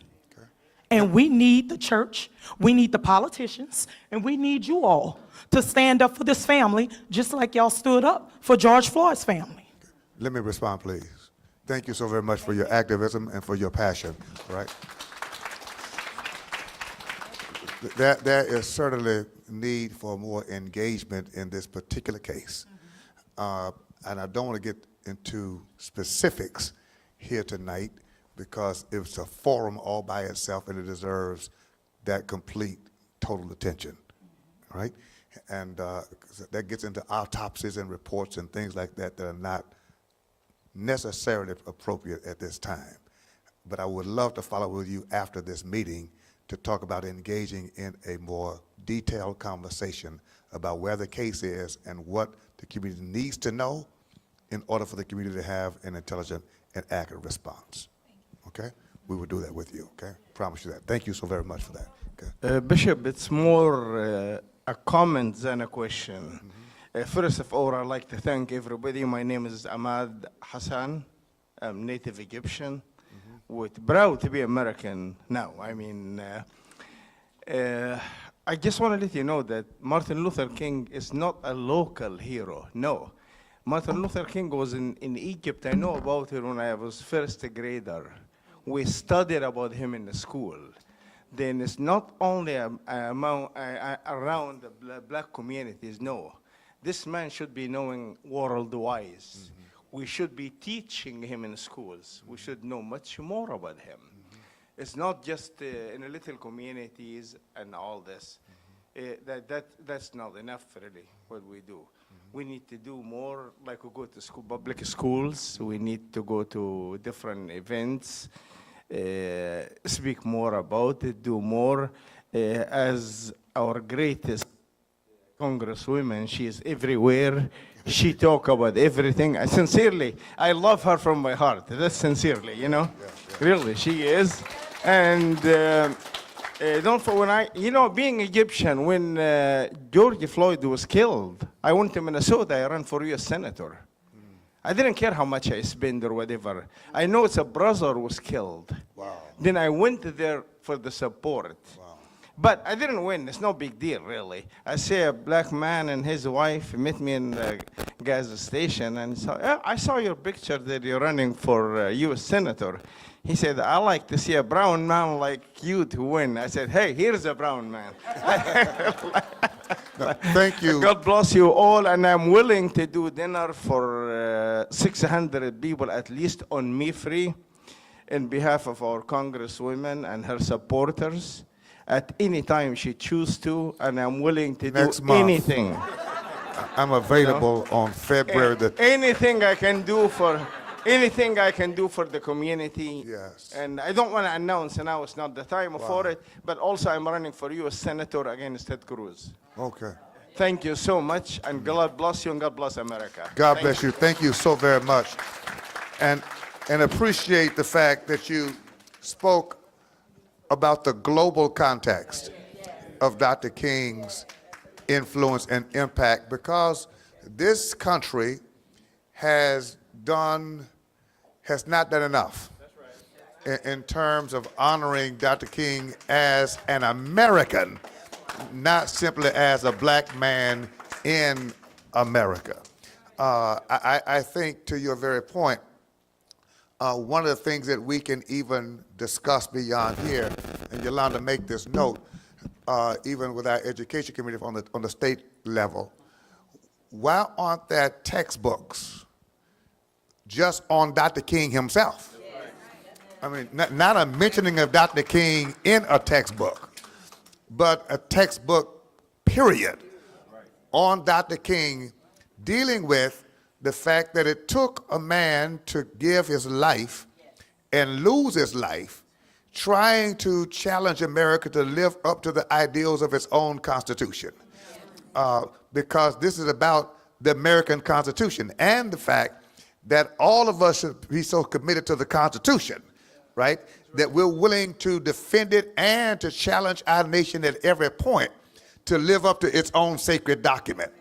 And we need the church, we need the politicians, and we need you all to stand up for this family, just like y'all stood up for George Floyd's family. Let me respond, please. Thank you so very much for your activism and for your passion, right? There is certainly need for more engagement in this particular case. And I don't want to get into specifics here tonight because it's a forum all by itself and it deserves that complete, total attention, right? And that gets into autopsies and reports and things like that that are not necessarily appropriate at this time. But I would love to follow with you after this meeting to talk about engaging in a more detailed conversation about where the case is and what the community needs to know in order for the community to have an intelligent and accurate response. Okay? We will do that with you, okay? Promise you that. Thank you so very much for that. Okay? Bishop, it's more a comment than a question. First of all, I'd like to thank everybody. My name is Ahmad Hassan. I'm native Egyptian. With proud to be American now. I mean, I just want to let you know that Martin Luther King is not a local hero. No. Martin Luther King was in Egypt. I know about it when I was first grader. We studied about him in the school. Then it's not only around the black communities, no. This man should be knowing worldwide. We should be teaching him in schools. We should know much more about him. It's not just in the little communities and all this. That's not enough, really, what we do. We need to do more, like we go to school, public schools. We need to go to different events, speak more about it, do more. As our greatest Congresswoman, she is everywhere. She talk about everything. Sincerely, I love her from my heart. That's sincerely, you know. Really, she is. And don't for when being Egyptian, when George Floyd was killed, I went to Minnesota. I ran for U.S. Senator. I didn't care how much I spend or whatever. I know it's a brother was killed. Wow. Then I went there for the support. Wow. But I didn't win. It's no big deal, really. I say a black man and his wife met me in gas station, and so I saw your picture that you're running for U.S. Senator. He said, I like to see a brown man like you to win. I said, hey, here's a brown man. Thank you. God bless you all, and I'm willing to do dinner for 600 people at least on me free in behalf of our congresswoman and her supporters at any time she chooses to, and I'm willing to Next do month. anything. I'm available on February the Anything I can do for the community. Yes. And I don't want to announce now, it's not the time for it, but also I'm running for U.S. Senator against Ted Cruz. Okay. Thank you so much, and God bless you, and God bless America. God bless you. Thank you so very much. And appreciate the fact that you spoke about the global context of Dr. King's influence and impact, because this country has not done enough in terms of honoring Dr. King as an American, not simply as a black man in America. I think, to your very point, one of the things that we can even discuss beyond here, and Yolanda, make this note, even with our education committee on the state level, why aren't there textbooks just on Dr. King himself? I mean, not a mentioning of Dr. King in a textbook, but a textbook, period, on Dr. King, dealing with the fact that it took a man to give his life and lose his life trying to challenge America to live up to the ideals of its own Constitution. Because this is about the American Constitution and the fact that all of us should be so committed to the Constitution, right, that we're willing to defend it and to challenge our nation at every point to live up to its own sacred document.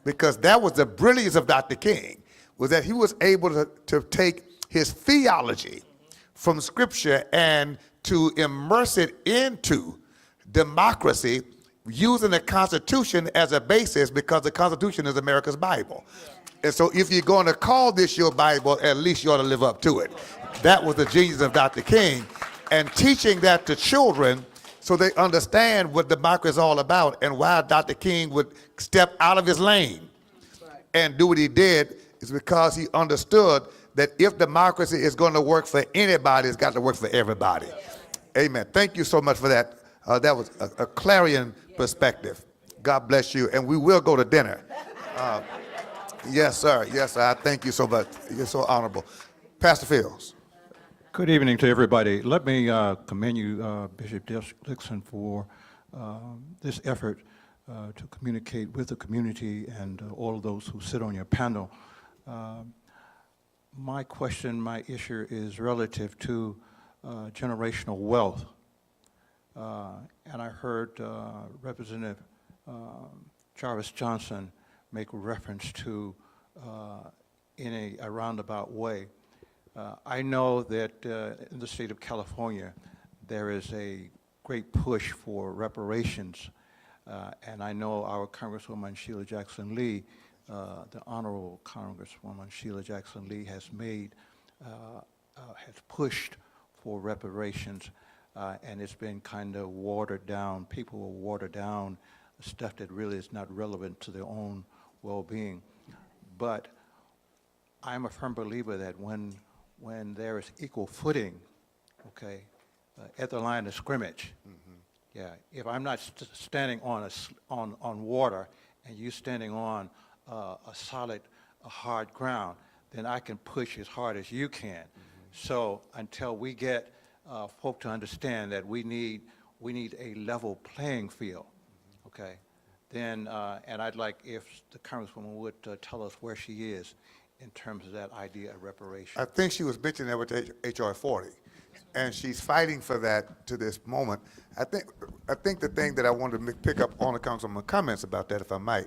Because that was the brilliance of Dr. King, was that he was able to take his theology from Scripture and to immerse it into democracy using the Constitution as a basis, because the Constitution is America's Bible. And so if you're going to call this your Bible, at least you ought to live up to it. That was the genius of Dr. King. And teaching that to children so they understand what democracy is all about and why Dr. King would step out of his lane and do what he did is because he understood that if democracy is going to work for anybody, it's got to work for everybody. Amen. Thank you so much for that. That was a clarion perspective. God bless you. And we will go to dinner. Yes, sir. Yes, sir. I thank you so much. You're so honorable. Pastor Fields. Good evening to everybody. Let me commend you, Bishop Dixon, for this effort to communicate with the community and all of those who sit on your panel. My question, my issue is relative to generational wealth. And I heard Representative Jarvis Johnson make reference to in a roundabout way. I know that in the state of California, there is a great push for reparations, and I know our Congresswoman Sheila Jackson Lee, the Honorable Congresswoman Sheila Jackson Lee, has pushed for reparations, and it's been kind of watered down. People will water down stuff that really is not relevant to their own well-being. But I'm a firm believer that when there is equal footing, okay, at the line of scrimmage, yeah, if I'm not standing on water and you standing on a solid, hard ground, then I can push as hard as you can. So until we get folk to understand that we need a level playing field, okay, then, and I'd like if the Congresswoman would tell us where she is in terms of that idea of reparation. I think she was mentioning that with H.R. 40, and she's fighting for that to this moment. I think the thing that I wanted to pick up on the Councilman's comments about that, if I might,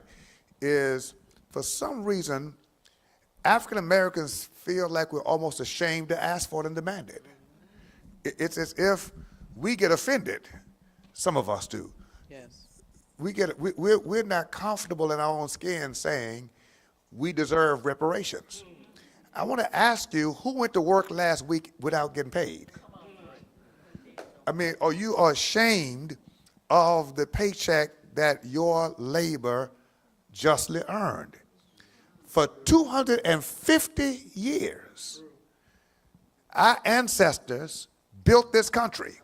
is for some reason, African Americans feel like we're almost ashamed to ask for it and demand it. It's as if we get offended. Some of us do. Yes. We're not comfortable in our own skin saying we deserve reparations. I want to ask you, who went to work last week without getting paid? I mean, are you ashamed of the paycheck that your labor justly earned? For 250 years, our ancestors built this country.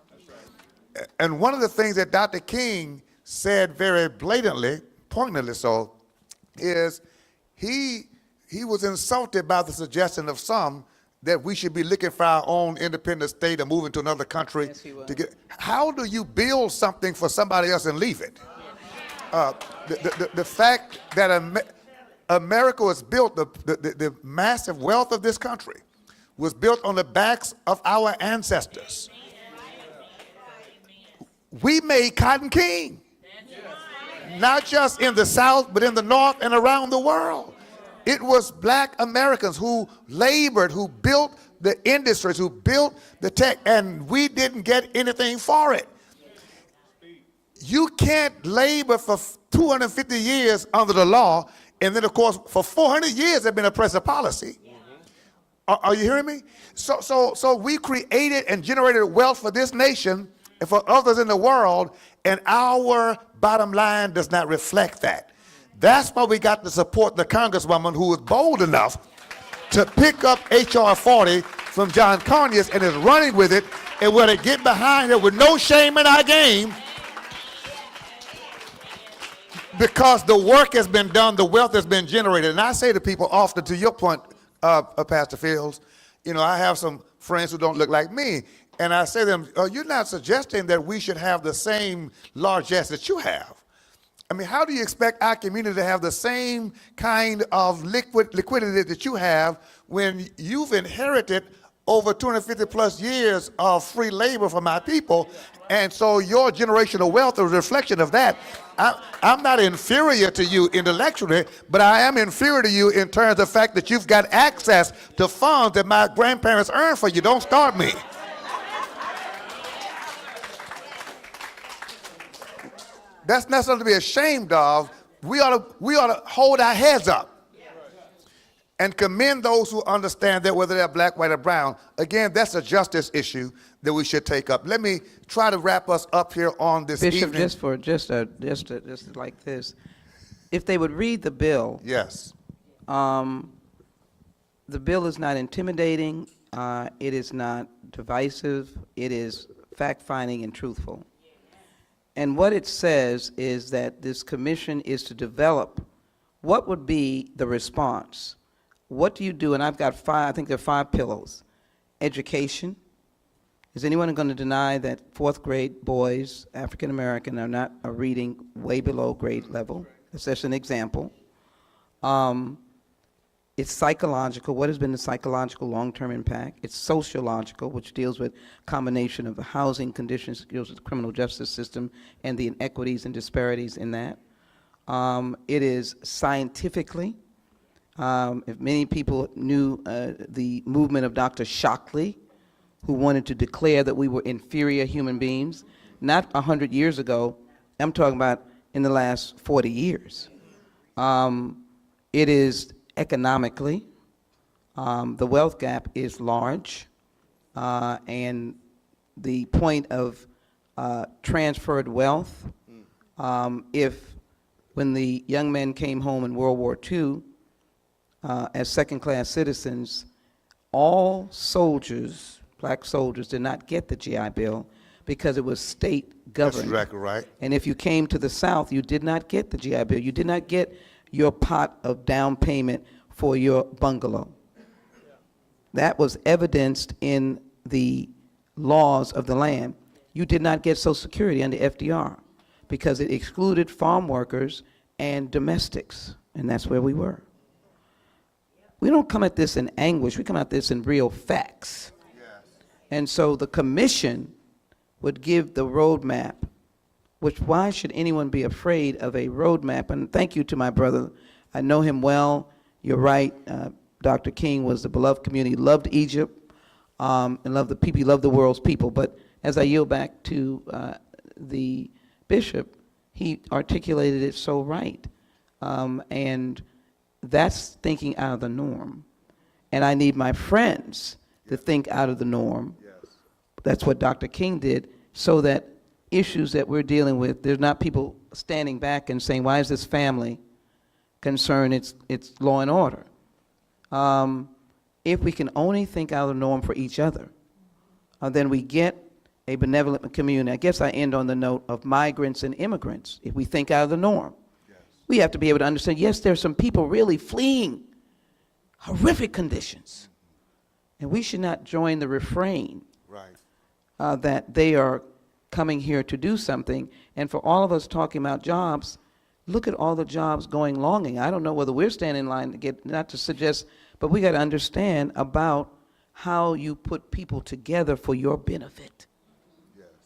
And one of the things that Dr. King said very blatantly, poignantly so, is he was insulted by the suggestion of some that we should be looking for our own independent state or moving to another country. Yes, he was. To get. How do you build something for somebody else and leave it? The fact that America was built, the massive wealth of this country was built on the backs of our ancestors. We made cotton king, not just in the South, but in the North and around the world. It was black Americans who labored, who built the industries, who built the tech, and we didn't get anything for it. You can't labor for 250 years under the law, and then, of course, for 400 years, there's been oppressive policy. Are you hearing me? So we created and generated wealth for this nation and for others in the world, and our bottom line does not reflect that. That's why we got to support the congresswoman who was bold enough to pick up H.R. 40 from John Conyers and is running with it, and we're to get behind her with no shame in our game, because the work has been done, the wealth has been generated. And I say to people often, to your point, Pastor Fields, you know, I have some friends who don't look like me, and I say to them, you're not suggesting that we should have the same largesse that you have. I mean, how do you expect our community to have the same kind of liquidity that you have when you've inherited over 250 plus years of free labor from our people? And so your generational wealth is a reflection of that. I'm not inferior to you intellectually, but I am inferior to you in terms of the fact that you've got access to funds that my grandparents earned for you. Don't start me. That's not something to be ashamed of. We ought to hold our heads up and commend those who understand that, whether they're black, white, or brown. Again, that's a justice issue that we should take up. Let me try to wrap us up here on this Bishop, evening. just like this, if they would read the bill. Yes. The bill is not intimidating. It is not divisive. It is fact-finding and truthful. And what it says is that this commission is to develop what would be the response. What do you do? And I've got I think there are 5 pillars. Education. Is anyone going to deny that 4th grade boys, African American, are reading way below grade level? That's just an example. It's psychological. What has been the psychological long-term impact? It's sociological, which deals with combination of the housing conditions, deals with the criminal justice system, and the inequities and disparities in that. It is scientifically. If many people knew the movement of Dr. Shockley, who wanted to declare that we were inferior human beings, not 100 years ago, I'm talking about in the last 40 years. It is economically, the wealth gap is large, and the point of transferred wealth, if when the young men came home in World War II as second-class citizens, all soldiers, black soldiers, did not get the GI Bill because it was state governed. That's exactly right. And if you came to the South, you did not get the GI Bill. You did not get your pot of down payment for your bungalow. That was evidenced in the laws of the land. You did not get Social Security under FDR because it excluded farm workers and domestics, and that's where we were. We don't come at this in anguish. We come at this in real facts. And so the commission would give the roadmap, which why should anyone be afraid of a roadmap? And thank you to my brother. I know him well. You're right. Dr. King was the beloved community, loved Egypt, and loved the people, he loved the world's people. But as I yield back to the bishop, he articulated it so right. And that's thinking out of the norm. And I need my friends to think out of the norm. That's what Dr. King did, so that issues that we're dealing with, there's not people standing back and saying, why is this family concerned? It's law and order. If we can only think out of the norm for each other, then we get a benevolent community. I guess I end on the note of migrants and immigrants. If we think out of the norm, we have to be able to understand, yes, there's some people really fleeing horrific conditions. And we should not join the refrain that they are coming here to do something. And for all of us talking about jobs, look at all the jobs going longing. I don't know whether we're standing in line to get, not to suggest, but we got to understand about how you put people together for your benefit.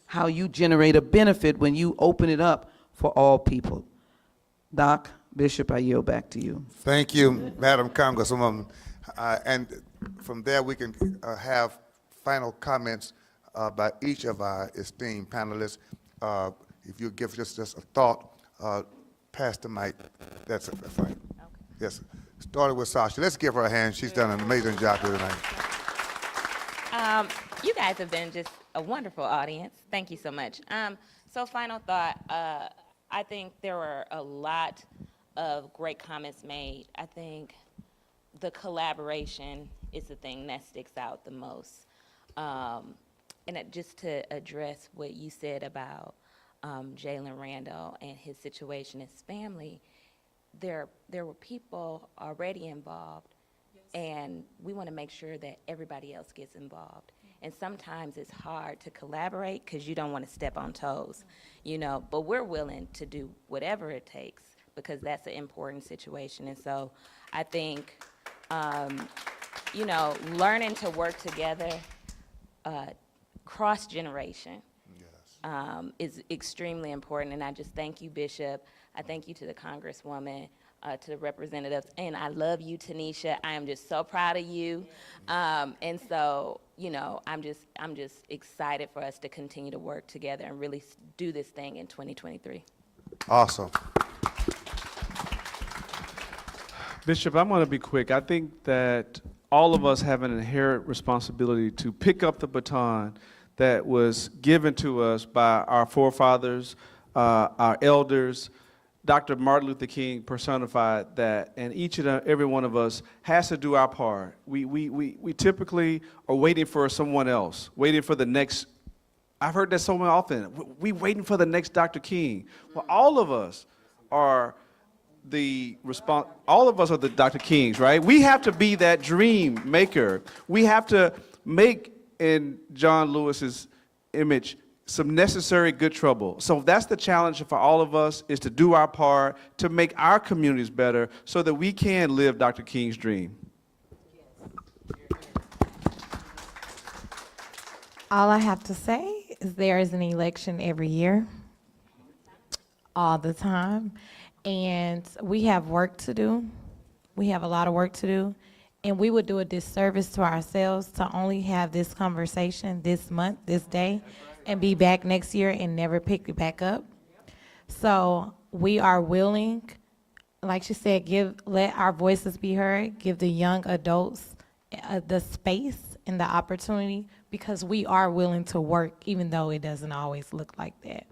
How you generate a benefit when you open it up for all people. Doc, Bishop, I yield back to you. Thank you, Madam Congresswoman. And from there, we can have final comments by each of our esteemed panelists. If you give just a thought, pass the mic. That's fine. Okay. Yes. Starting with Sasha. Let's give her a hand. She's done an amazing job here tonight. You guys have been just a wonderful audience. Thank you so much. So final thought, I think there were a lot of great comments made. I think the collaboration is the thing that sticks out the most. Just to address what you said about Jalen Randall and his situation, his family, there were people already involved, and we want to make sure that everybody else gets involved. And sometimes it's hard to collaborate because you don't want to step on toes, you know, but we're willing to do whatever it takes because that's an important situation. And so I think, you know, learning to work together, cross-generation, is extremely important. And I just thank you, Bishop. I thank you to the Congresswoman, to the representatives, and I love you, Tanisha. I am just so proud of you. And so, you know, I'm just excited for us to continue to work together and really do this thing in 2023. Awesome. Bishop, I'm going to be quick. I think that all of us have an inherent responsibility to pick up the baton that was given to us by our forefathers, our elders. Dr. Martin Luther King personified that, and each and every one of us has to do our part. We typically are waiting for someone else, waiting for the next. I've heard that so often. We waiting for the next Dr. King. Well, all of us are the response. All of us are the Dr. Kings, right? We have to be that dream maker. We have to make, in John Lewis's image, some necessary good trouble. So that's the challenge for all of us, is to do our part to make our communities better so that we can live Dr. King's dream. All I have to say is there is an election every year, all the time, and we have work to do. We have a lot of work to do, and we would do a disservice to ourselves to only have this conversation this month, this day, and be back next year and never pick it back up. So we are willing, like she said, let our voices be heard, give the young adults the space and the opportunity, because we are willing to work even though it doesn't always look like that.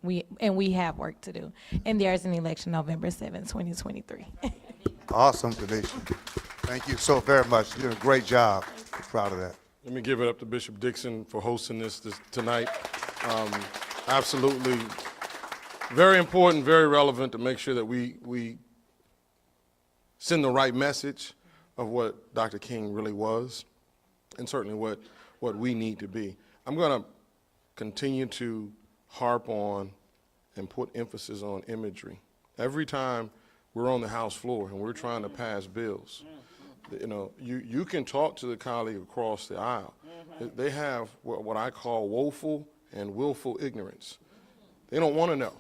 We have work to do. And there's an election November 7th, 2023. Awesome, Tanisha. Thank you so very much. You did a great job. We're proud of that. Let me give it up to Bishop Dixon for hosting this tonight. Absolutely very important, very relevant to make sure that we send the right message of what Dr. King really was, and certainly what we need to be. I'm going to continue to harp on and put emphasis on imagery. Every time we're on the House floor and we're trying to pass bills, you know, you can talk to the colleague across the aisle. They have what I call woeful and willful ignorance. They don't want to know.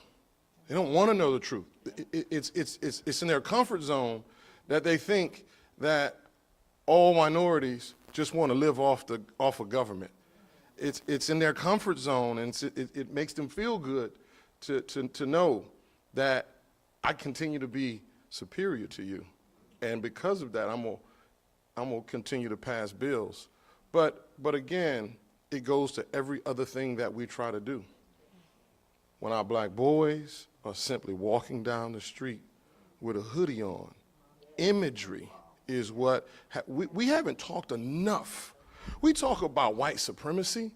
They don't want to know the truth. It's in their comfort zone that they think that all minorities just want to live off of government. It's in their comfort zone, and it makes them feel good to know that I continue to be superior to you. And because of that, I'm gonna continue to pass bills. But again, it goes to every other thing that we try to do. When our black boys are simply walking down the street with a hoodie on, imagery is what, we haven't talked enough. We talk about white supremacy,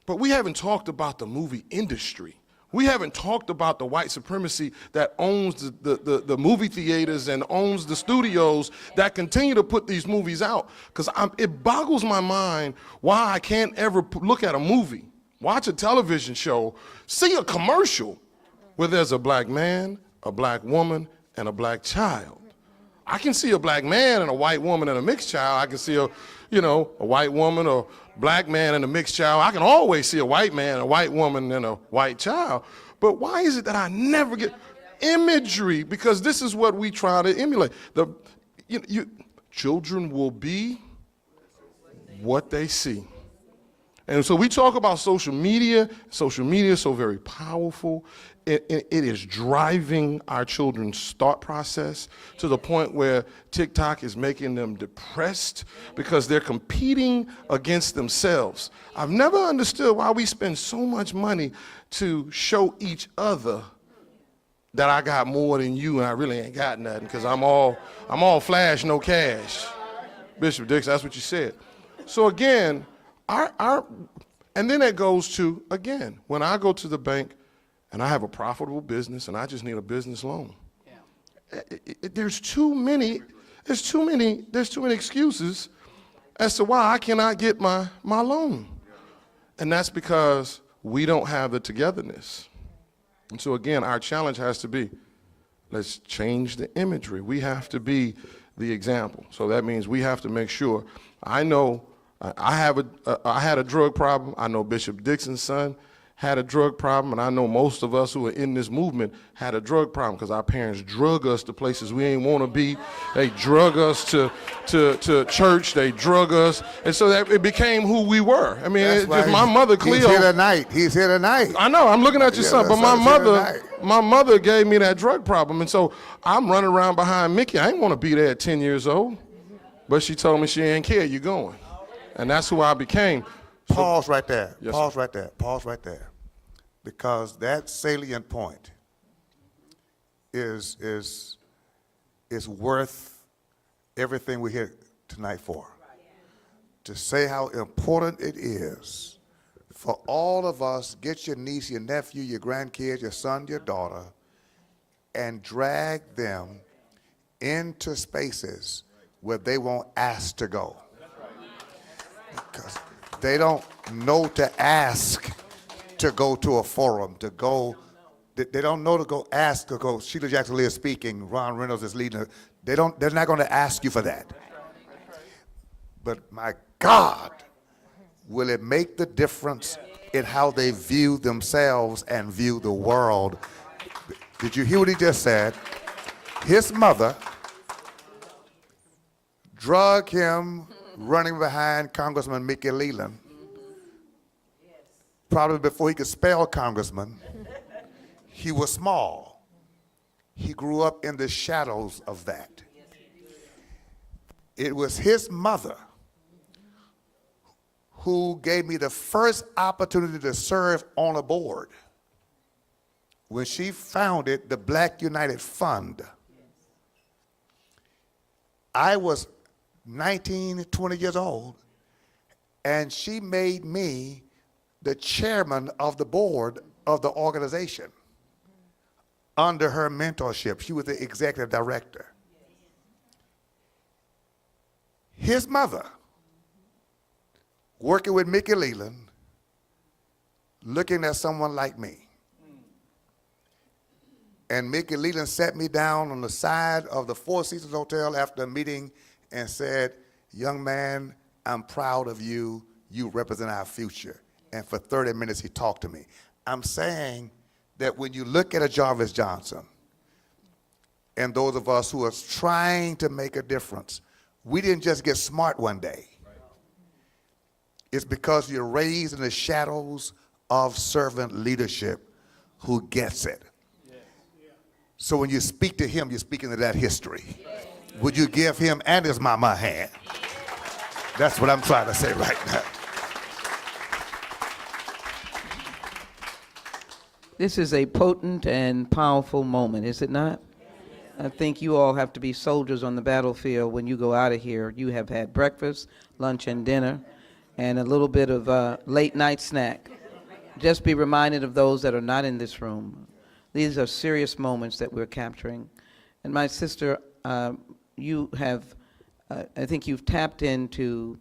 but we haven't talked about the movie industry. We haven't talked about the white supremacy that owns the movie theaters and owns the studios that continue to put these movies out. Because it boggles my mind why I can't ever look at a movie, watch a television show, see a commercial where there's a black man, a black woman, and a black child. I can see a black man and a white woman and a mixed child. I can see a white woman or black man and a mixed child. I can always see a white man, a white woman, and a white child. But why is it that I never get imagery? Because this is what we try to emulate. Children will be what they see. And so we talk about social media. Social media is so very powerful. It is driving our children's thought process to the point where TikTok is making them depressed because they're competing against themselves. I've never understood why we spend so much money to show each other that I got more than you and I really ain't got nothing because I'm all flash, no cash. Bishop Dix, that's what you said. So again, and then it goes to, again, when I go to the bank and I have a profitable business and I just need a business loan. Yeah. There's too many excuses as to why I cannot get my loan. And that's because we don't have the togetherness. And so again, our challenge has to be, let's change the imagery. We have to be the example. So that means we have to make sure, I know I had a drug problem. I know Bishop Dixon's son had a drug problem, and I know most of us who are in this movement had a drug problem because our parents drug us to places we ain't want to be. They drug us to church. They drug us, and so that it became who we were. I mean, my mother, Cleo. He's here tonight. He's here tonight. I know. I'm looking at your son, but my mother gave me that drug problem, and so I'm running around behind Mickey. I ain't want to be there at 10 years old, but she told me she ain't care. You going. And that's who I became. Pause right there. Yes, Pause sir. right there. Pause right there. Because that salient point is worth everything we're here tonight for. To say how important it is for all of us, get your niece, your nephew, your grandkids, your son, your daughter, and drag them into spaces where they won't ask to go. Because they don't know to ask to go to a forum, to go, they don't know to go ask to go. Sheila Jackson Lee is speaking, Ron Reynolds is leading. They're not going to ask you for that. But my God, will it make the difference in how they view themselves and view the world? Did you hear what he just said? His mother drug him running behind Congressman Mickey Leland, probably before he could spell congressman. He was small. He grew up in the shadows of that. It was his mother who gave me the first opportunity to serve on a board when she founded the Black United Fund. I was 19, 20 years old, and she made me the chairman of the board of the organization. Under her mentorship, she was the executive director. His mother, working with Mickey Leland, looking at someone like me. And Mickey Leland sat me down on the side of the Four Seasons Hotel after a meeting and said, young man, I'm proud of you. You represent our future. And for 30 minutes, he talked to me. I'm saying that when you look at a Jarvis Johnson and those of us who are trying to make a difference, we didn't just get smart one day. It's because you're raised in the shadows of servant leadership who gets it. So when you speak to him, you're speaking to that history. would you give him and his mama a hand? That's what I'm trying to say right now. This is a potent and powerful moment, is it not? I think you all have to be soldiers on the battlefield when you go out of here. You have had breakfast, lunch, and dinner, and a little bit of a late-night snack. Just be reminded of those that are not in this room. These are serious moments that we're capturing. And my sister, you have, I think you've tapped into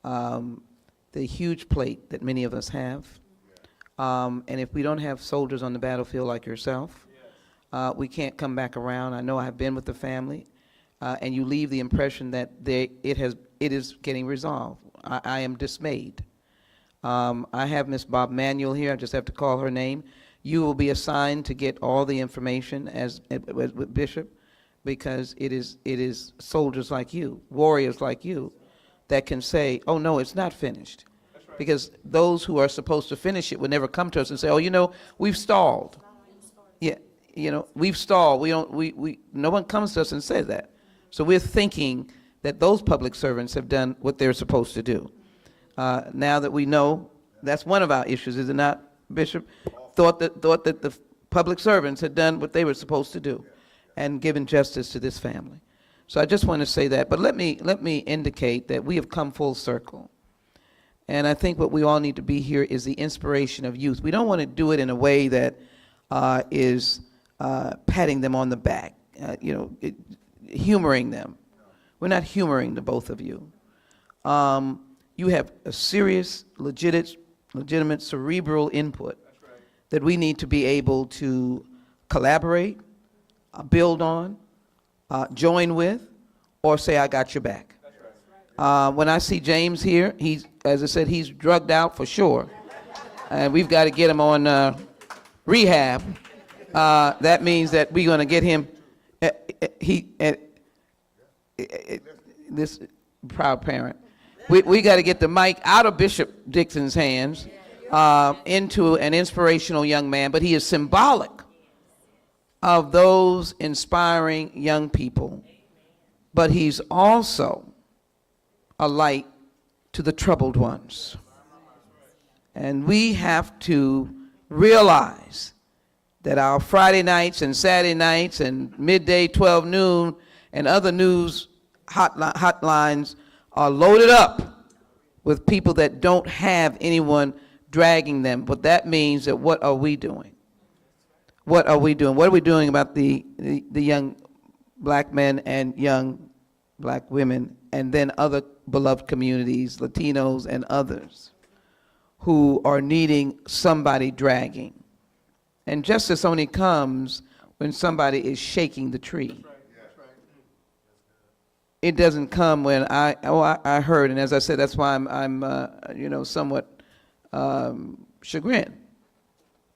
the huge plate that many of us have. And if we don't have soldiers on the battlefield like yourself, we can't come back around. I know I've been with the family, and you leave the impression that it is getting resolved. I am dismayed. I have Miss Bob Manuel here. I just have to call her name. You will be assigned to get all the information as with Bishop, because it is soldiers like you, warriors like you, that can say, "Oh no, it's not finished." Because those who are supposed to finish it would never come to us and say, "Oh, you know, we've stalled." Yeah, you know, we've stalled. No one comes to us and says that. So we're thinking that those public servants have done what they're supposed to do. Now that we know, that's one of our issues, is it not, Bishop? Thought that the public servants had done what they were supposed to do and given justice to this family. So I just want to say that. But let me indicate that we have come full circle. And I think what we all need to be here is the inspiration of youth. We don't want to do it in a way that is patting them on the back, humoring them. We're not humoring the both of you. You have a serious, legitimate cerebral input that we need to be able to collaborate, build on, join with, or say, "I got your back." When I see James here, as I said, he's drugged out for sure. And we've got to get him on rehab. That means that we're going to get him, this proud parent, we got to get the mic out of Bishop Dixon's hands into an inspirational young man. But he is symbolic of those inspiring young people. But he's also a light to the troubled ones. And we have to realize that our Friday nights and Saturday nights and midday 12 noon and other news hotlines are loaded up with people that don't have anyone dragging them. But that means that what are we doing? What are we doing? What are we doing about the young black men and young black women, and then other beloved communities, Latinos and others, who are needing somebody dragging? And justice only comes when somebody is shaking the tree. It doesn't come when I heard, and as I said, that's why I'm somewhat chagrined,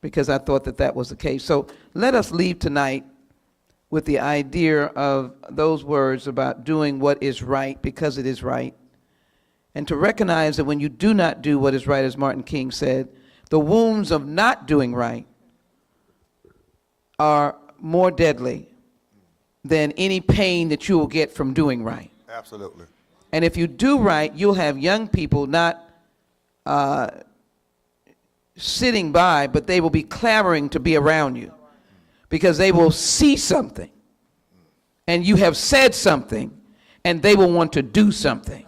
because I thought that was the case. So let us leave tonight with the idea of those words about doing what is right because it is right, and to recognize that when you do not do what is right, as Martin King said, the wounds of not doing right are more deadly than any pain that you will get from doing right. Absolutely. And if you do right, you'll have young people not sitting by, but they will be clamoring to be around you, because they will see something, and you have said something, and they will want to do something.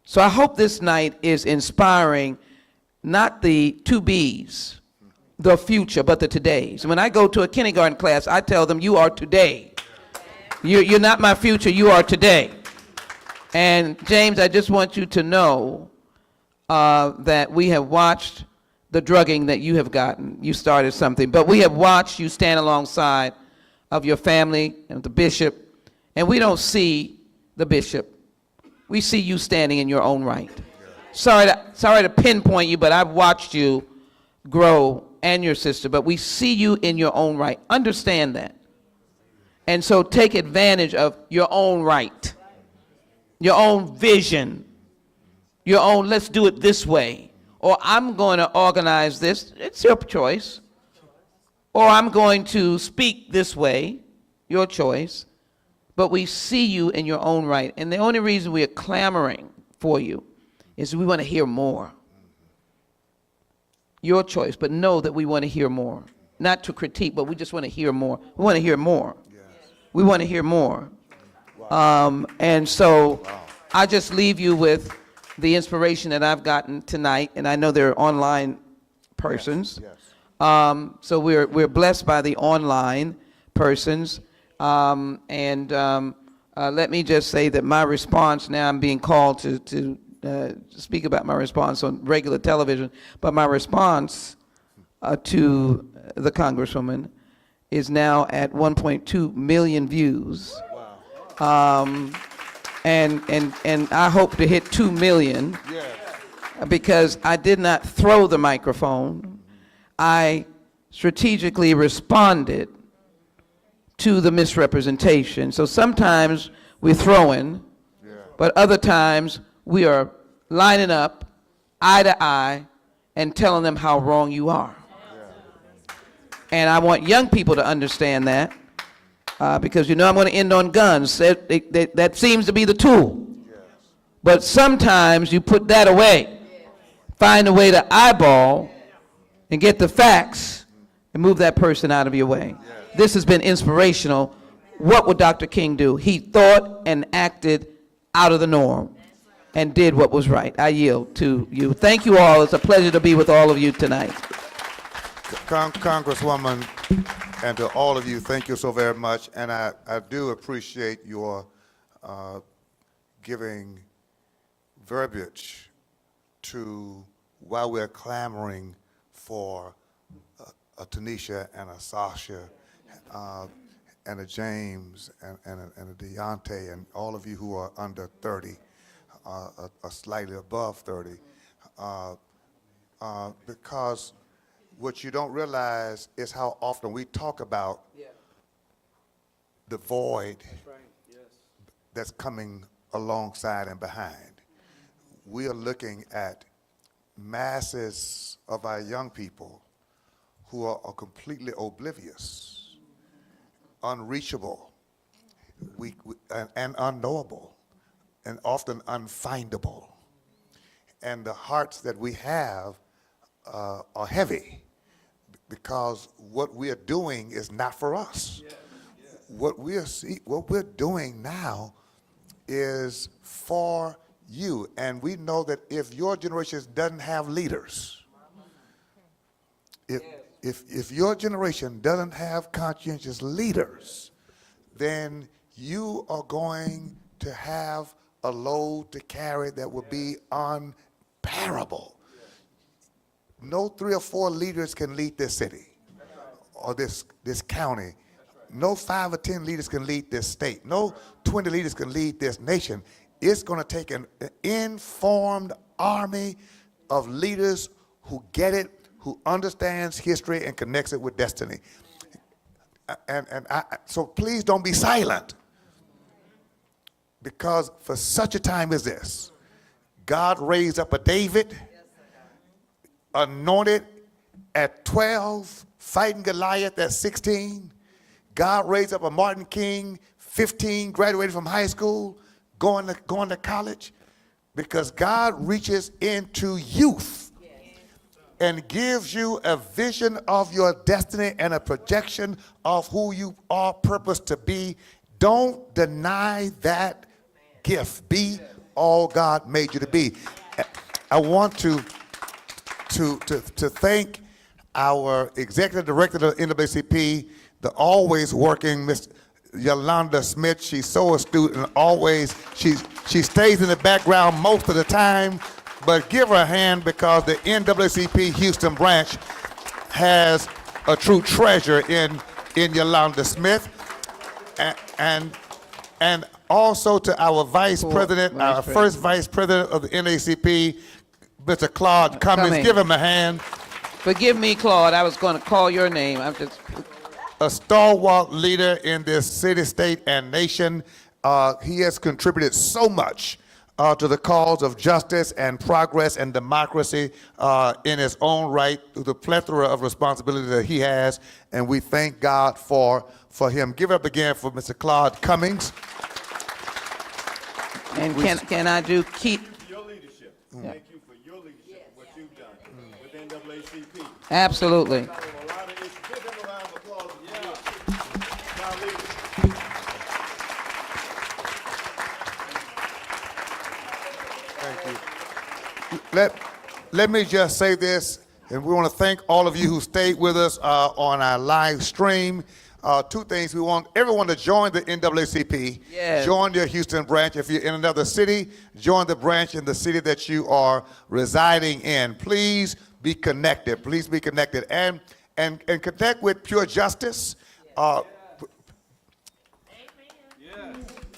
So I hope this night is inspiring, not the to-bes, the future, but the todays. When I go to a kindergarten class, I tell them, you are today. You're not my future, you are today. And James, I just want you to know that we have watched the drugging that you have gotten. You started something, but we have watched you stand alongside of your family and the bishop, and we don't see the bishop. We see you standing in your own right. Sorry to pinpoint you, but I've watched you grow, and your sister, but we see you in your own right. Understand that. And so take advantage of your own right, your own vision, your own, let's do it this way, or I'm going to organize this, it's your choice, or I'm going to speak this way, your choice, but we see you in your own right. And the only reason we are clamoring for you is we want to hear more. Your choice, but know that we want to hear more. Not to critique, but we just want to hear more. We want to hear more. Yes. We want to hear more. Wow. And so I just leave you with the inspiration that I've gotten tonight, and I know there are online persons. Yes. Yes. So we're blessed by the online persons. Let me just say that my response now, I'm being called to speak about my response on regular television, but my response to the Congresswoman is now at 1.2 million views. Wow. And I hope to hit 2 million. Yes. Because I did not throw the microphone. I strategically responded to the misrepresentation. So sometimes we're throwing, but other times we are lining up eye to eye and telling them how wrong you are. And I want young people to understand that because you know I'm going to end on guns. That seems to be the tool. But sometimes you put that away, find a way to eyeball and get the facts and move that person out of your way. This has been inspirational. What would Dr. King do? He thought and acted out of the norm and did what was right. I yield to you. Thank you all. It's a pleasure to be with all of you tonight. Congresswoman, and to all of you, thank you so very much. And I do appreciate your giving verbiage to while we're clamoring for a Tanisha and a Sasha and a James and a Deontay and all of you who are under 30, slightly above 30, because what you don't realize is how often we talk about the void that's coming alongside and behind. We are looking at masses of our young people who are completely oblivious, unreachable, and unknowable, and often unfindable. And the hearts that we have are heavy because what we are doing is not for us. What we're doing now is for you. And we know that if your generation doesn't have leaders, if your generation doesn't have conscientious leaders, then you are going to have a load to carry that will be unbearable. No 3 or 4 leaders can lead this city or this county. No 5 or 10 leaders can lead this state. No 20 leaders can lead this nation. It's going to take an informed army of leaders who get it, who understands history and connects it with destiny. So please don't be silent, because for such a time as this, God raised up a David, anointed at 12, fighting Goliath at 16. God raised up a Martin King, 15, graduated from high school, going to college, because God reaches into youth and gives you a vision of your destiny and a projection of who you are purposed to be. Don't deny that gift. Be all God made you to be. I want to thank our executive director of the NAACP, the always working Miss Yolanda Smith. She's so astute and always, she stays in the background most of the time, but give her a hand because the NAACP Houston branch has a true treasure in Yolanda Smith. And also to our vice president, our first vice president of the NAACP, Mr. Claude Cummings. Give him a hand. Forgive me, Claude. I was going to call your name. I'm just a stalwart leader in this city, state, and nation. He has contributed so much to the cause of justice and progress and democracy in his own right through the plethora of responsibility that he has, and we thank God for him. Give it up again for Mr. Claude Cummings. And can I do keep? Your leadership. Thank you for your leadership, what you've done with NAACP. Absolutely. A lot of issues. Give them a round of applause. Our leaders. Thank you. Let me just say this, and we want to thank all of you who stayed with us on our live stream. Two things. We want everyone to join the NAACP. Yes. Join your Houston branch. If you're in another city, join the branch in the city that you are residing in. Please be connected. Please be connected. And connect with Pure Justice.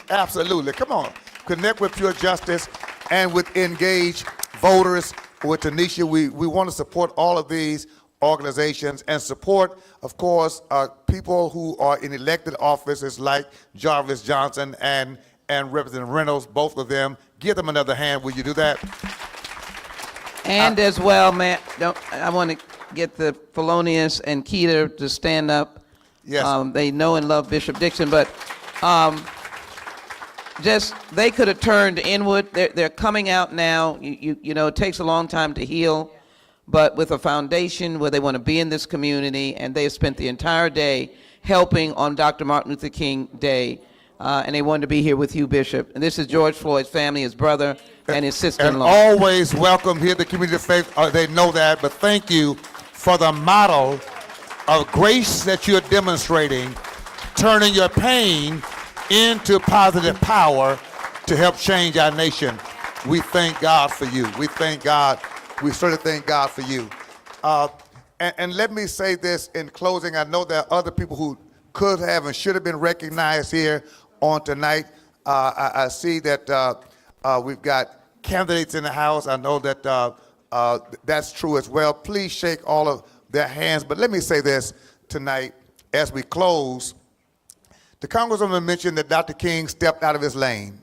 Absolutely. Come on. Connect with Pure Justice and with Engaged Voters. With Tanisha, we want to support all of these organizations and support, of course, people who are in elected offices like Jarvis Johnson and Representative Reynolds, both of them. Give them another hand. Will you do that? And as well, man, I want to get the Felonious and Keita to stand up. Yes. They know and love Bishop Dixon, but just they could have turned inward. They're coming out now. You know, it takes a long time to heal, but with a foundation where they want to be in this community, and they have spent the entire day helping on Dr. Martin Luther King Day, and they wanted to be here with you, Bishop. And this is George Floyd's family, his brother, and his sister-in-law. And always welcome here at the Community of Faith. They know that, but thank you for the model of grace that you're demonstrating, turning your pain into positive power to help change our nation. We thank God for you. We thank God. We certainly thank God for you. And let me say this in closing. I know there are other people who could have and should have been recognized here on tonight. I see that we've got candidates in the House. I know that that's true as well. Please shake all of their hands. But let me say this tonight as we close. The Congresswoman mentioned that Dr. King stepped out of his lane.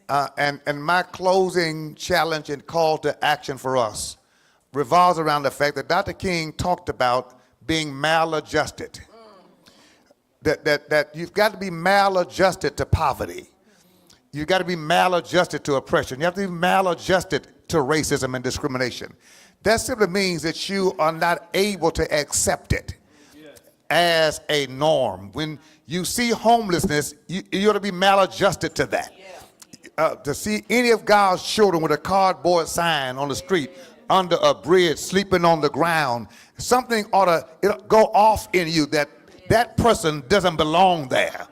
And my closing challenge and call to action for us revolves around the fact that Dr. King talked about being maladjusted. That you've got to be maladjusted to poverty. You've got to be maladjusted to oppression. You have to be maladjusted to racism and discrimination. That simply means that you are not able to accept it as a norm. When you see homelessness, you ought to be maladjusted to that. To see any of God's children with a cardboard sign on the street, under a bridge, sleeping on the ground, something ought to go off in you that that person doesn't belong there.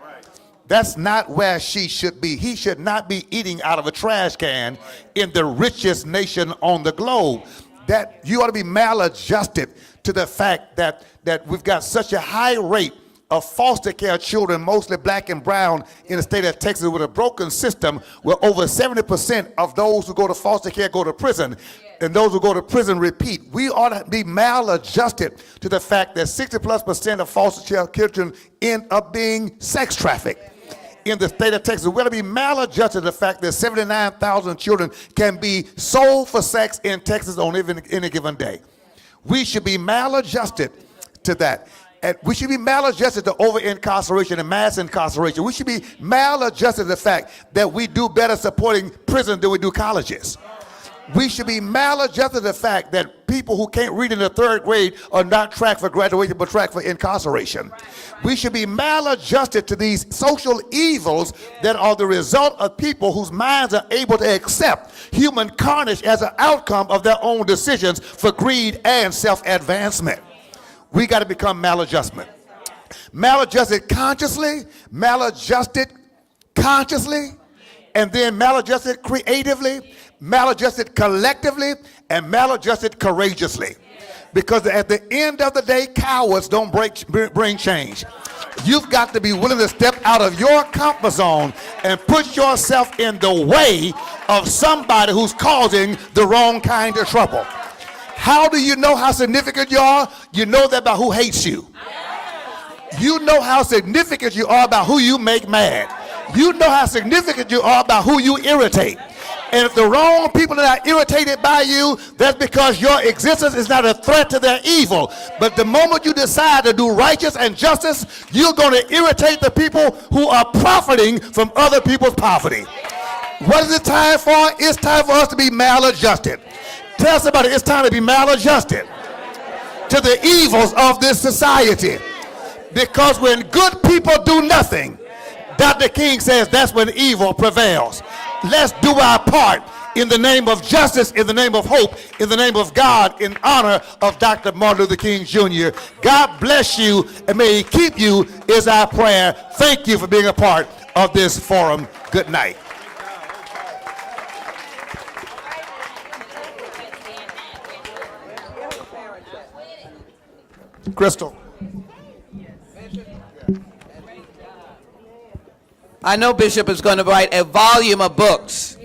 That's not where she should be. He should not be eating out of a trash can in the richest nation on the globe. That you ought to be maladjusted to the fact that we've got such a high rate of foster care children, mostly black and brown, in the state of Texas, with a broken system where over 70% of those who go to foster care go to prison, and those who go to prison repeat. We ought to be maladjusted to the fact that 60+% of foster care children end up being sex trafficked. In the state of Texas, we're going to be maladjusted to the fact that 79,000 children can be sold for sex in Texas on any given day. We should be maladjusted to that. And we should be maladjusted to over-incarceration and mass incarceration. We should be maladjusted to the fact that we do better supporting prisons than we do colleges. We should be maladjusted to the fact that people who can't read in the third grade are not tracked for graduation but tracked for incarceration. We should be maladjusted to these social evils that are the result of people whose minds are able to accept human carnage as an outcome of their own decisions for greed and self-advancement. We got to become maladjustment. Maladjusted consciously, maladjusted consciously, and then maladjusted creatively, maladjusted collectively, and maladjusted courageously. Because at the end of the day, cowards don't bring change. You've got to be willing to step out of your comfort zone and put yourself in the way of somebody who's causing the wrong kind of trouble. How do you know how significant you are? You know that by who hates you. You know how significant you are by who you make mad. You know how significant you are by who you irritate. And if the wrong people are not irritated by you, that's because your existence is not a threat to their evil. But the moment you decide to do righteous and justice, you're going to irritate the people who are profiting from other people's poverty. What is it time for? It's time for us to be maladjusted. Tell somebody it's time to be maladjusted to the evils of this society. Because when good people do nothing, Dr. King says that's when evil prevails. Let's do our part in the name of justice, in the name of hope, in the name of God, in honor of Dr. Martin Luther King Jr. God bless you and may he keep you is our prayer. Thank you for being a part of this forum. Good night. Crystal. I know Bishop is going to write a volume of books